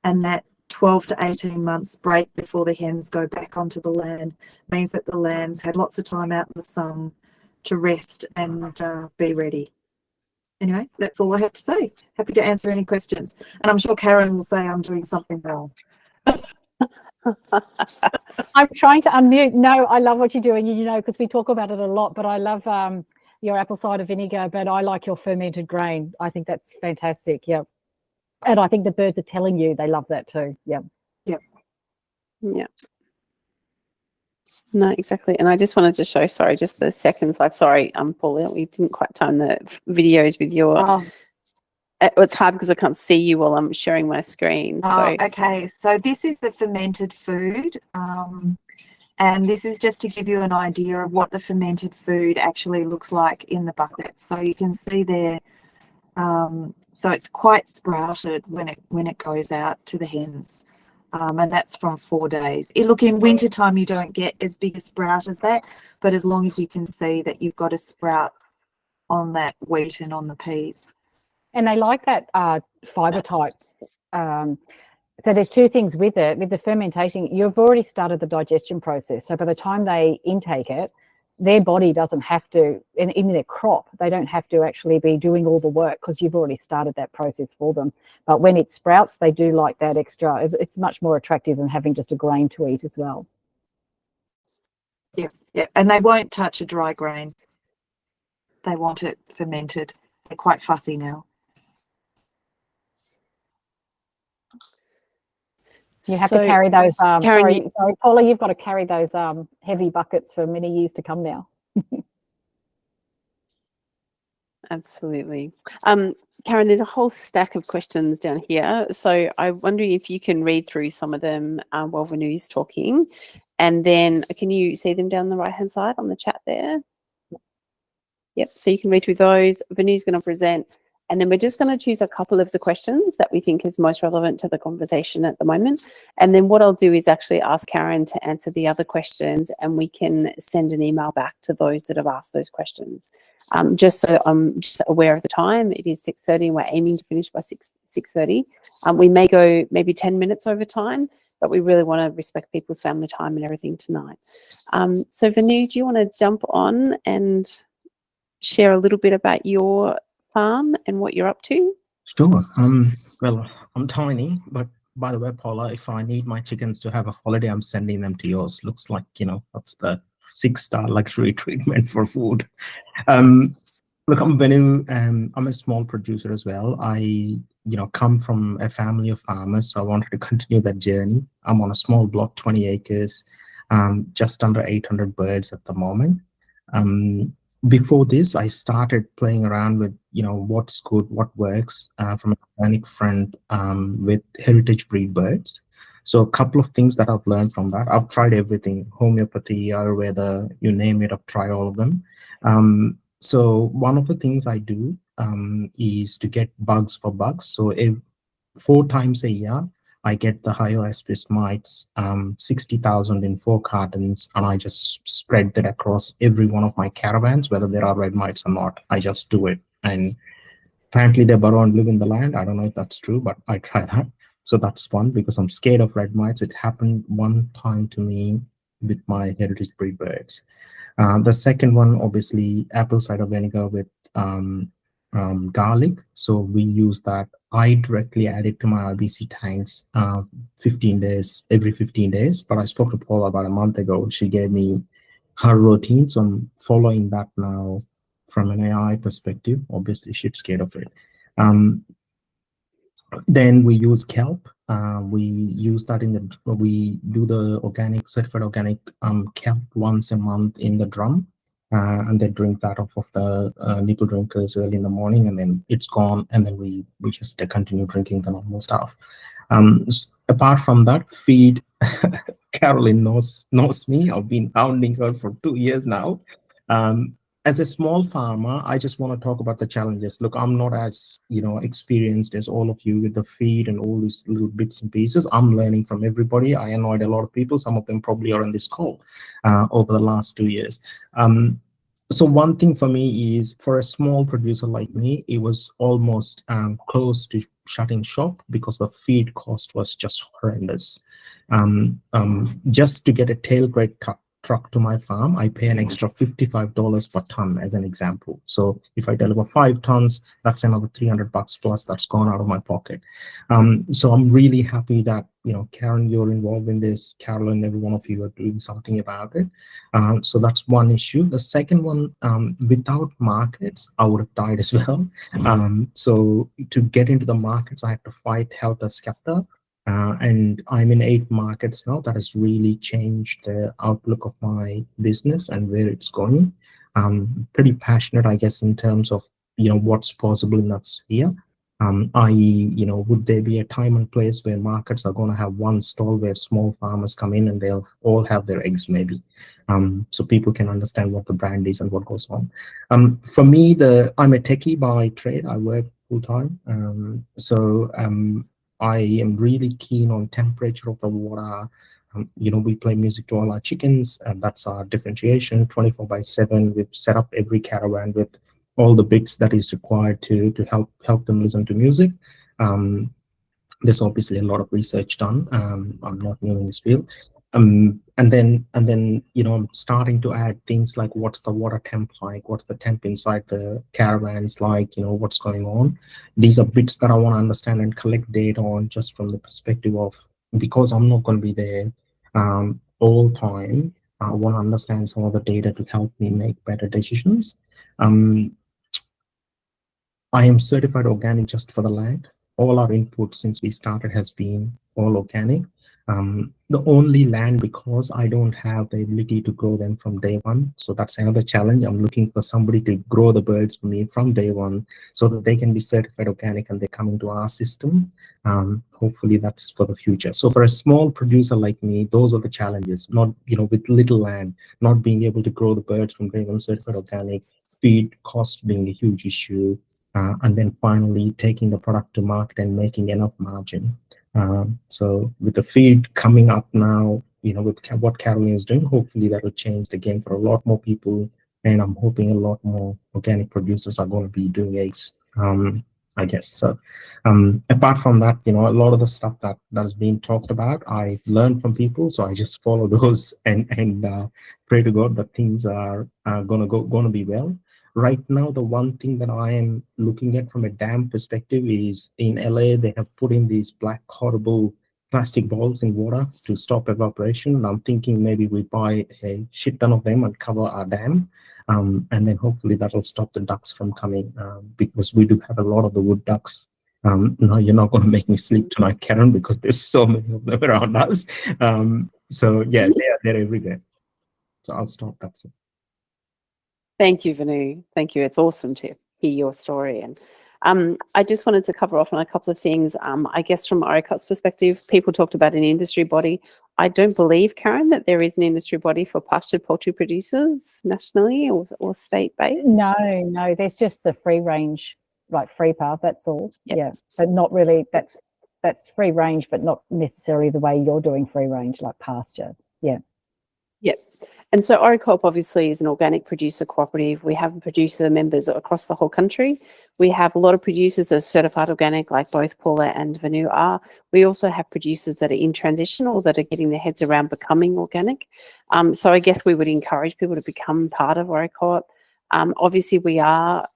and that 12 to 18 months break before the hens go back onto the land means that the lambs had lots of time out in the sun to rest and be ready. Anyway, that's all I have to say. Happy to answer any questions. And I'm sure Karen will say I'm doing something wrong. I'm trying to unmute. No, I love what you're doing, you know, because we talk about it a lot, but I love your apple cider vinegar, but I like your fermented grain. I think that's fantastic. Yeah. And I think the birds are telling you they love that too. Yeah. Yeah. Yeah. No, exactly. And I just wanted to show, sorry, just the second slide. Sorry, Paula, we didn't quite time the videos with your, it's hard because I can't see you while I'm sharing my screen. So okay. So this is the fermented food. And this is just to give you an idea of what the fermented food actually looks like in the bucket. So you can see there, so it's quite sprouted when it goes out to the hens. And that's from 4 days. Look, in winter time, you don't get as big a sprout as that, but as long as you can see that you've got a sprout on that wheat and on the peas. And they like that fiber type. So there's two things with it. With the fermentation, you've already started the digestion process. So by the time they intake it, their body doesn't have to, in their crop, they don't have to actually be doing all the work because you've already started that process for them. But when it sprouts, they do like that extra. It's much more attractive than having just a grain to eat as well. Yeah, yeah. And they won't touch a dry grain. They want it fermented. They're quite fussy now. You have to carry those, Karen, sorry, Paula, you've got to carry those heavy buckets for many years to come now. Absolutely. Karen, there's a whole stack of questions down here. So I'm wondering if you can read through some of them while Venu's talking. And then can you see them down the right-hand side on the chat there? Yep, so you can read through those. Venu's going to present. And then we're just going to choose a couple of the questions that we think is most relevant to the conversation at the moment. And then what I'll do is actually ask Karen to answer the other questions, and we can send an email back to those that have asked those questions. Just so I'm just aware of the time, it is 6:30 and we're aiming to finish by 6:30. We may go maybe 10 minutes over time, but we really want to respect people's family time and everything tonight. So Venu, do you want to jump on and share a little bit about your farm and what you're up to? Sure. Well, I'm tiny, but by the way, Paula, if I need my chickens to have a holiday, I'm sending them to yours. Looks like, you know, that's the 6-star luxury treatment for food. Look, I'm Venu. I'm a small producer as well. I, come from a family of farmers, so I wanted to continue that journey. I'm on a small block, 20 acres, just under 800 birds at the moment. Before this, I started playing around with, what's good, what works from an organic front with heritage breed birds. So a couple of things that I've learned from that. I've tried everything, homeopathy, Ayurveda, you name it, I've tried all of them. So one of the things I do is to get bugs for bugs. So 4 times a year, I get the Hyoaspis mites, 60,000 in 4 cartons, and I just spread that across every one of my caravans, whether there are red mites or not. I just do it. And apparently they burrow and live in the land. I don't know if that's true, but I try that. So that's one, because I'm scared of red mites. It happened one time to me with my heritage breed birds. The second one, obviously, apple cider vinegar with garlic. So we use that. I directly add it to my RBC tanks every 15 days. But I spoke to Paula about a month ago. She gave me her routine. So I'm following that now from an AI perspective. Obviously, she's scared of it. Then we use kelp. We use that we do the certified organic kelp once a month in the drum. and they drink that off of the nipple drinkers early in the morning, and then it's gone, and then we just continue drinking the normal stuff. Apart from that, feed. Carolyn knows me. I've been hounding her for 2 years now. As a small farmer, I just want to talk about the challenges. Look, I'm not as experienced as all of you with the feed and all these little bits and pieces. I'm learning from everybody. I annoyed a lot of people. Some of them probably are on this call over the last 2 years. So one thing for me is, for a small producer like me, it was almost close to shutting shop because the feed cost was just horrendous. Just to get a tail grade truck to my farm, I pay an extra $55 per ton, as an example. So if I deliver 5 tons, that's another $300 plus that's gone out of my pocket. So I'm really happy that Karen, you're involved in this. Carolyn, every one of you are doing something about it. So that's one issue. The second one, without markets, I would have died as well. So to get into the markets, I had to fight helter skelter. And I'm in 8 markets now. That has really changed the outlook of my business and where it's going. I'm pretty passionate, I guess, in terms of what's possible in that sphere. I.e., would there be a time and place where markets are going to have one stall where small farmers come in and they'll all have their eggs, maybe, so people can understand what the brand is and what goes on. For me, I'm a techie by trade. I work full time, so I am really keen on temperature of the water. We play music to all our chickens, and that's our differentiation. 24/7, we've set up every caravan with all the bits that is required to help them listen to music. There's obviously a lot of research done. I'm not new in this field. And then I'm starting to add things like, what's the water temp like? What's the temp inside the caravans like? What's going on? These are bits that I want to understand and collect data on, just from the perspective of, because I'm not going to be there all time. I want to understand some of the data to help me make better decisions. I am certified organic just for the land. All our input since we started has been all organic. The only land, because I don't have the ability to grow them from day one. So that's another challenge. I'm looking for somebody to grow the birds for me from day one so that they can be certified organic and they come into our system. Hopefully that's for the future. So for a small producer like me, those are the challenges, not, with little land, not being able to grow the birds from day one certified organic, feed cost being a huge issue. And then finally taking the product to market and making enough margin. So with the feed coming up now, with what Carolyn is doing, hopefully that will change the game for a lot more people. And I'm hoping a lot more organic producers are going to be doing eggs, I guess. So apart from that, a lot of the stuff that is being talked about, I learned from people. So I just follow those and pray to God that things are going to be well. Right now, the one thing that I am looking at from a dam perspective is, in LA, they have put in these black, horrible plastic balls in water to stop evaporation. And I'm thinking maybe we buy a shit ton of them and cover our dam. And then hopefully that'll stop the ducks from coming, because we do have a lot of the wood ducks. No, you're not going to make me sleep tonight, Karen, because there's so many of them around us. So yeah, they're everywhere. So I'll stop. That's it. Thank you, Venu. Thank you. It's awesome to hear your story. And I just wanted to cover off on a couple of things. I guess from ORICoop's perspective, people talked about an industry body. I don't believe, Karen, that there is an industry body for pastured poultry producers nationally or state-based. No, there's just the free range, like FreePar, that's all. Yep. Yeah, but not really, that's free range, but not necessarily the way you're doing free range, like pasture. Yeah. Yep. And so ORICoop obviously is an organic producer cooperative. We have producer members across the whole country. We have a lot of producers that are certified organic, like both Paola and Venu are. We also have producers that are in transition or that are getting their heads around becoming organic. So I guess we would encourage people to become part of ORICoop. Obviously, we are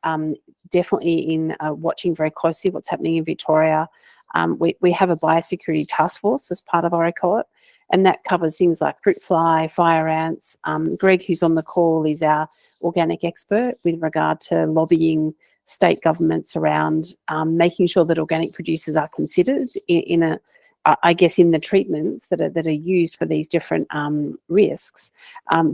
definitely watching very closely what's happening in Victoria. We have a biosecurity task force as part of ORICoop, and that covers things like fruit fly, fire ants. Greg, who's on the call, is our organic expert with regard to lobbying state governments around making sure that organic producers are considered in I guess, in the treatments that are used for these different risks,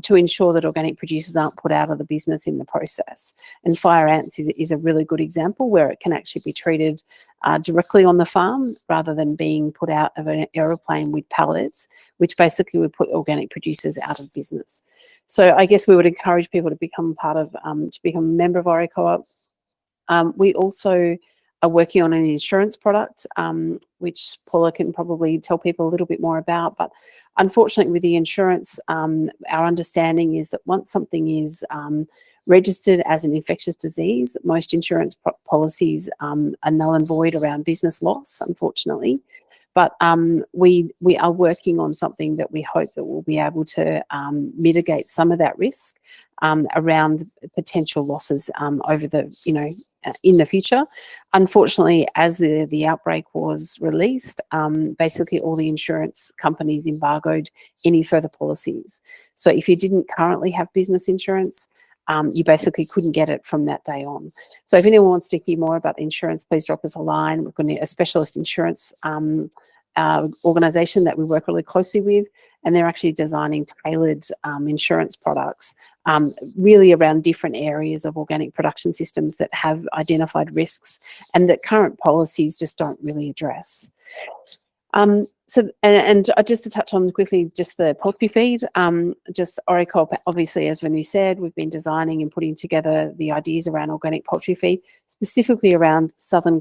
to ensure that organic producers aren't put out of the business in the process. And fire ants is a really good example where it can actually be treated directly on the farm rather than being put out of an aeroplane with pallets, which basically would put organic producers out of business. So I guess we would encourage people to become to become a member of ORICoop. We also are working on an insurance product, which Paula can probably tell people a little bit more about. But unfortunately, with the insurance, our understanding is that once something is registered as an infectious disease, most insurance policies are null and void around business loss, unfortunately. But we are working on something that we hope that we'll be able to mitigate some of that risk around potential losses over the, in the future. Unfortunately, as the outbreak was released, basically all the insurance companies embargoed any further policies. So if you didn't currently have business insurance, you basically couldn't get it from that day on. So if anyone wants to hear more about insurance, please drop us a line. We've got a specialist insurance organisation that we work really closely with, and they're actually designing tailored insurance products really around different areas of organic production systems that have identified risks and that current policies just don't really address. So just to touch on quickly, just the poultry feed, just ORICoop, obviously, as Venu said, we've been designing and putting together the ideas around organic poultry feed, specifically around southern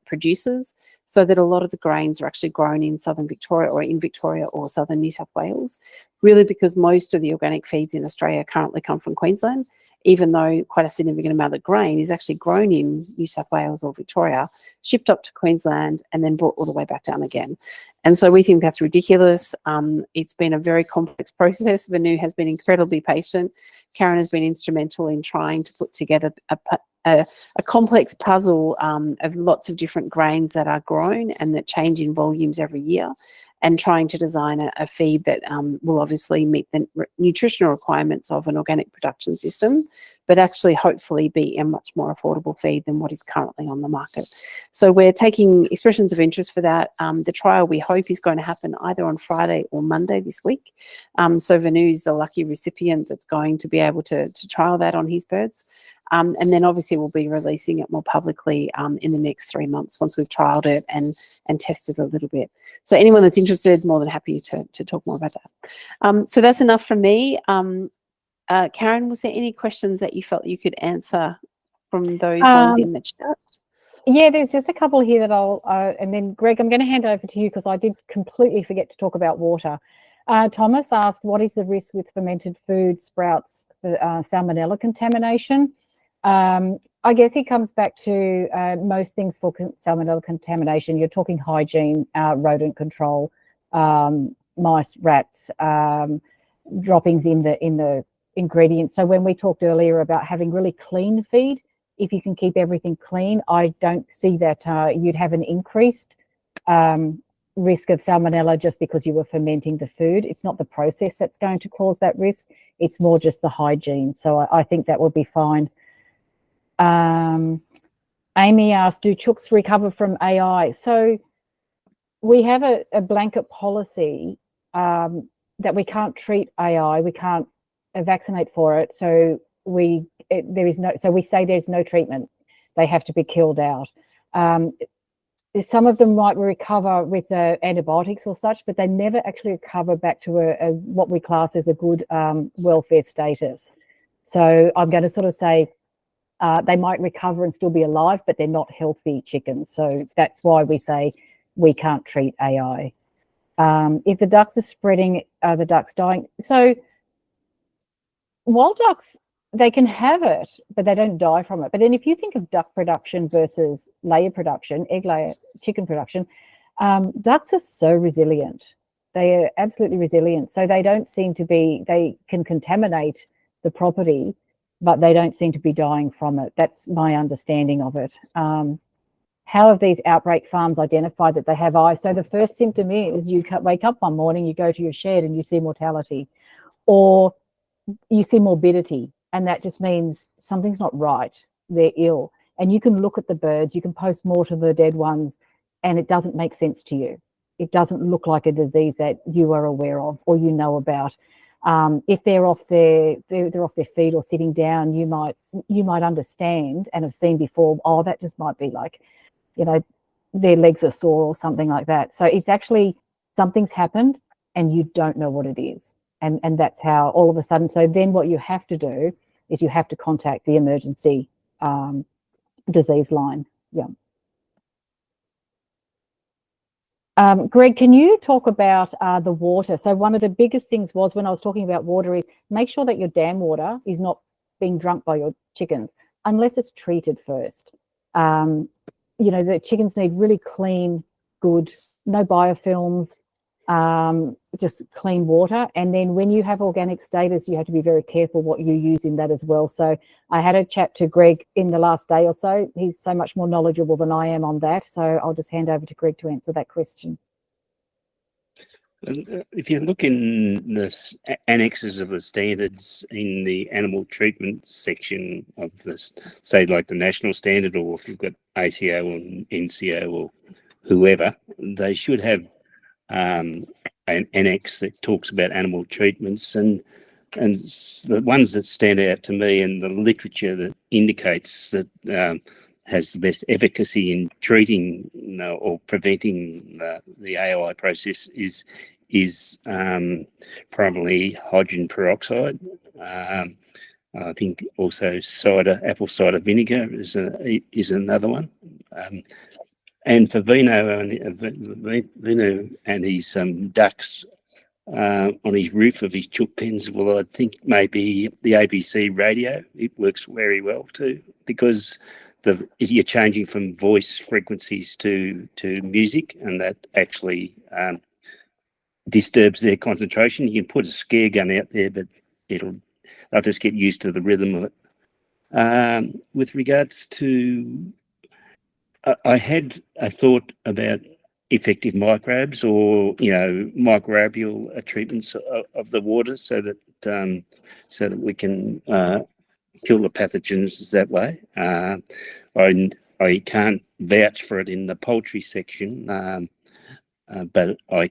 producers, so that a lot of the grains are actually grown in southern Victoria or southern New South Wales, really because most of the organic feeds in Australia currently come from Queensland, even though quite a significant amount of the grain is actually grown in New South Wales or Victoria, shipped up to Queensland and then brought all the way back down again. And so we think that's ridiculous. It's been a very complex process. Venu has been incredibly patient. Karen has been instrumental in trying to put together a complex puzzle of lots of different grains that are grown and that change in volumes every year, and trying to design a feed that will obviously meet the nutritional requirements of an organic production system, but actually hopefully be a much more affordable feed than what is currently on the market. So we're taking expressions of interest for that. The trial, we hope, is going to happen either on Friday or Monday this week. So Venu is the lucky recipient that's going to be able to trial that on his birds. And then obviously we'll be releasing it more publicly in the next 3 months once we've trialled it and tested a little bit. So anyone that's interested, more than happy to talk more about that. So that's enough from me. Karen, was there any questions that you felt you could answer from those ones in the chat? Yeah, there's just a couple here that I'll, and then Greg, I'm going to hand over to you because I did completely forget to talk about water. Thomas asked, what is the risk with fermented food sprouts for salmonella contamination? I guess it comes back to most things for salmonella contamination. You're talking hygiene, rodent control, mice, rats, droppings in the ingredients. So when we talked earlier about having really clean feed, if you can keep everything clean, I don't see that you'd have an increased risk of salmonella just because you were fermenting the food. It's not the process that's going to cause that risk. It's more just the hygiene. So I think that would be fine. Amy asked, do chooks recover from AI? So we have a blanket policy that we can't treat AI, we can't vaccinate for it. So we say there's no treatment. They have to be killed out. Some of them might recover with the antibiotics or such, but they never actually recover back to what we class as a good welfare status. So I'm going to sort of say, they might recover and still be alive, but they're not healthy chickens. So that's why we say we can't treat AI. If the ducks are spreading, are the ducks dying? So wild ducks, they can have it, but they don't die from it. But then if you think of duck production versus layer production, egg layer, chicken production, ducks are so resilient. They are absolutely resilient. So they don't seem to be, they can contaminate the property, but they don't seem to be dying from it. That's my understanding of it. How have these outbreak farms identified that they have eye? So the first symptom is you wake up one morning, you go to your shed and you see mortality, or you see morbidity, and that just means something's not right. They're ill. And you can look at the birds, you can post-mortem the dead ones, and it doesn't make sense to you. It doesn't look like a disease that you are aware of or you know about. If they're off their feet or sitting down, you might understand and have seen before, oh, that just might be like, you know, their legs are sore or something like that. So it's actually something's happened and you don't know what it is. And that's how all of a sudden, so then what you have to do is you have to contact the emergency disease line. Yeah. Greg, can you talk about the water? So one of the biggest things was when I was talking about water is make sure that your dam water is not being drunk by your chickens unless it's treated first. You know, the chickens need really clean, good, no biofilms, just clean water. And then when you have organic status, you have to be very careful what you use in that as well. So I had a chat to Greg in the last day or so. He's so much more knowledgeable than I am on that. So I'll just hand over to Greg to answer that question. If you look in the annexes of the standards in the animal treatment section of this, say like the national standard, or if you've got ACO or NCO or whoever, they should have an annex that talks about animal treatments, and the ones that stand out to me and the literature that indicates that has the best efficacy in treating or preventing the AOI process is primarily hydrogen peroxide. I think also apple cider vinegar is another one. And for Venu and his ducks on his roof of his chook pens, well, I think maybe the ABC radio, it works very well too, because you're changing from voice frequencies to music, and that actually disturbs their concentration. You can put a scare gun out there, but they'll just get used to the rhythm of it. With regards to, I had a thought about effective microbes or microbial treatments of the water, so that we can kill the pathogens that way. I can't vouch for it in the poultry section, but I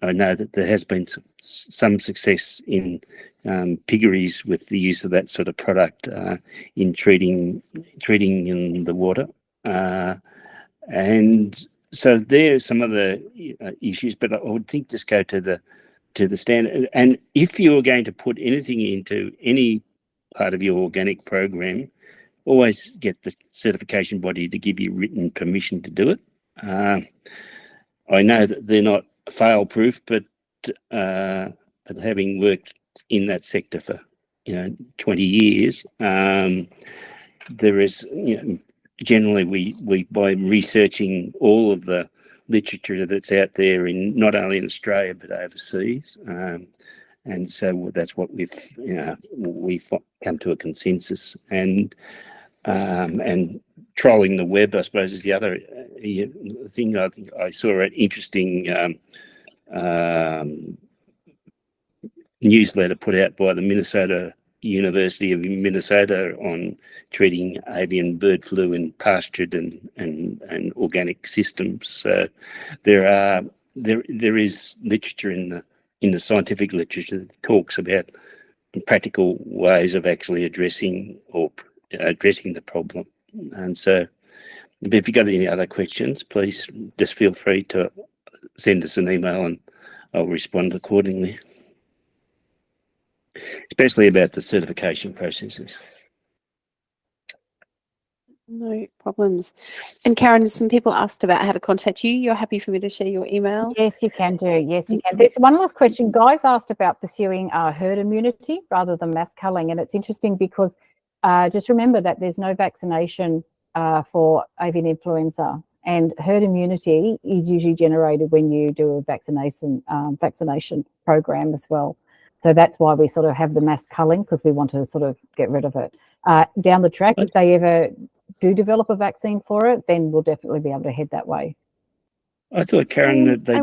know that there has been some success in piggeries with the use of that sort of product in treating in the water, and so there's some other issues. But I would think just go to the standard. And if you're going to put anything into any part of your organic program, always get the certification body to give you written permission to do it. I know that they're not fail-proof, but having worked in that sector for 20 years, there is generally we by researching all of the literature that's out there in not only in Australia but overseas, and so that's what we've come to a consensus, and trolling the web, I suppose, is the other thing. I think I saw an interesting newsletter put out by the University of Minnesota on treating avian bird flu in pastured and organic systems. So there is literature in the scientific literature that talks about practical ways of actually addressing the problem. And so if you've got any other questions, please just feel free to send us an email and I'll respond accordingly, especially about the certification processes. No problems. And Karen, some people asked about how to contact you. You're happy for me to share your email? Yes, you can do. Yes, you can. There's one last question. Guys asked about pursuing herd immunity rather than mass culling. And it's interesting because just remember that there's no vaccination for avian influenza, and herd immunity is usually generated when you do a vaccination program as well. So that's why we sort of have the mass culling, because we want to sort of get rid of it. Down the track, if they ever do develop a vaccine for it, then we'll definitely be able to head that way. I thought, Karen, that they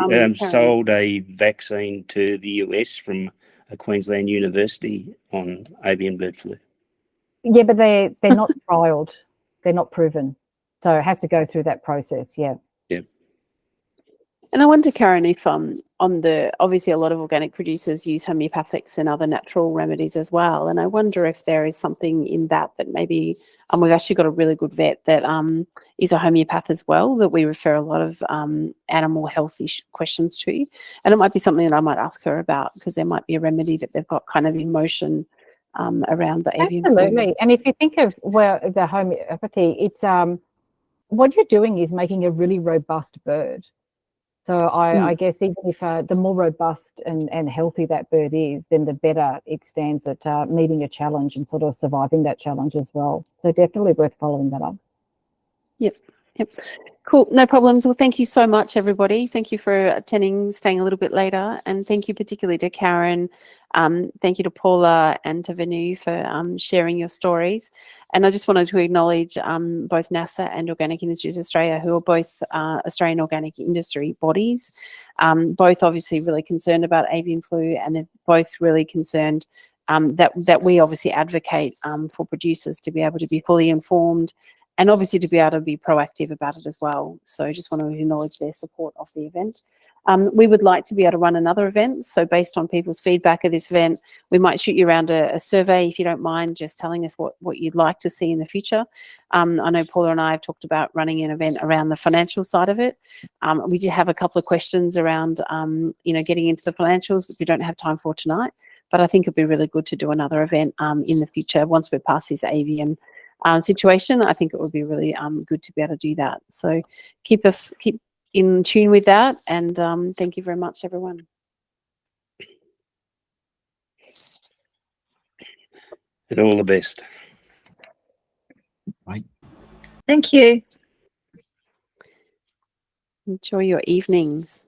Karen, sold a vaccine to the US from a Queensland university on avian bird flu. Yeah, but they're not trialled. They're not proven. So it has to go through that process, yeah. Yeah. And I wonder, Karen, if obviously a lot of organic producers use homeopathics and other natural remedies as well. And I wonder if there is something in that maybe we've actually got a really good vet that is a homeopath as well, that we refer a lot of animal health questions to. And it might be something that I might ask her about, because there might be a remedy that they've got kind of in motion around the avian flu. Absolutely. And if you think of the homeopathy, it's what you're doing is making a really robust bird. So I guess even if the more robust and healthy that bird is, then the better it stands at meeting a challenge and sort of surviving that challenge as well. So definitely worth following that up. Yep. Cool. No problems. Well, thank you so much, everybody. Thank you for attending, staying a little bit later. And thank you particularly to Karen. Thank you to Paola and to Venu for sharing your stories. And I just wanted to acknowledge both NASA and Organic Industries Australia, who are both Australian organic industry bodies, both obviously really concerned about avian flu, and they're both really concerned that we obviously advocate for producers to be able to be fully informed, and obviously to be able to be proactive about it as well. So I just want to acknowledge their support of the event. We would like to be able to run another event. So based on people's feedback of this event, we might shoot you around a survey, if you don't mind, just telling us what you'd like to see in the future. I know Paula and I have talked about running an event around the financial side of it. We did have a couple of questions around, getting into the financials, which we don't have time for tonight. But I think it'd be really good to do another event in the future once we're past this avian situation. I think it would be really good to be able to do that. So keep in tune with that, and thank you very much, everyone. And all the best. Bye. Thank you. Enjoy your evenings.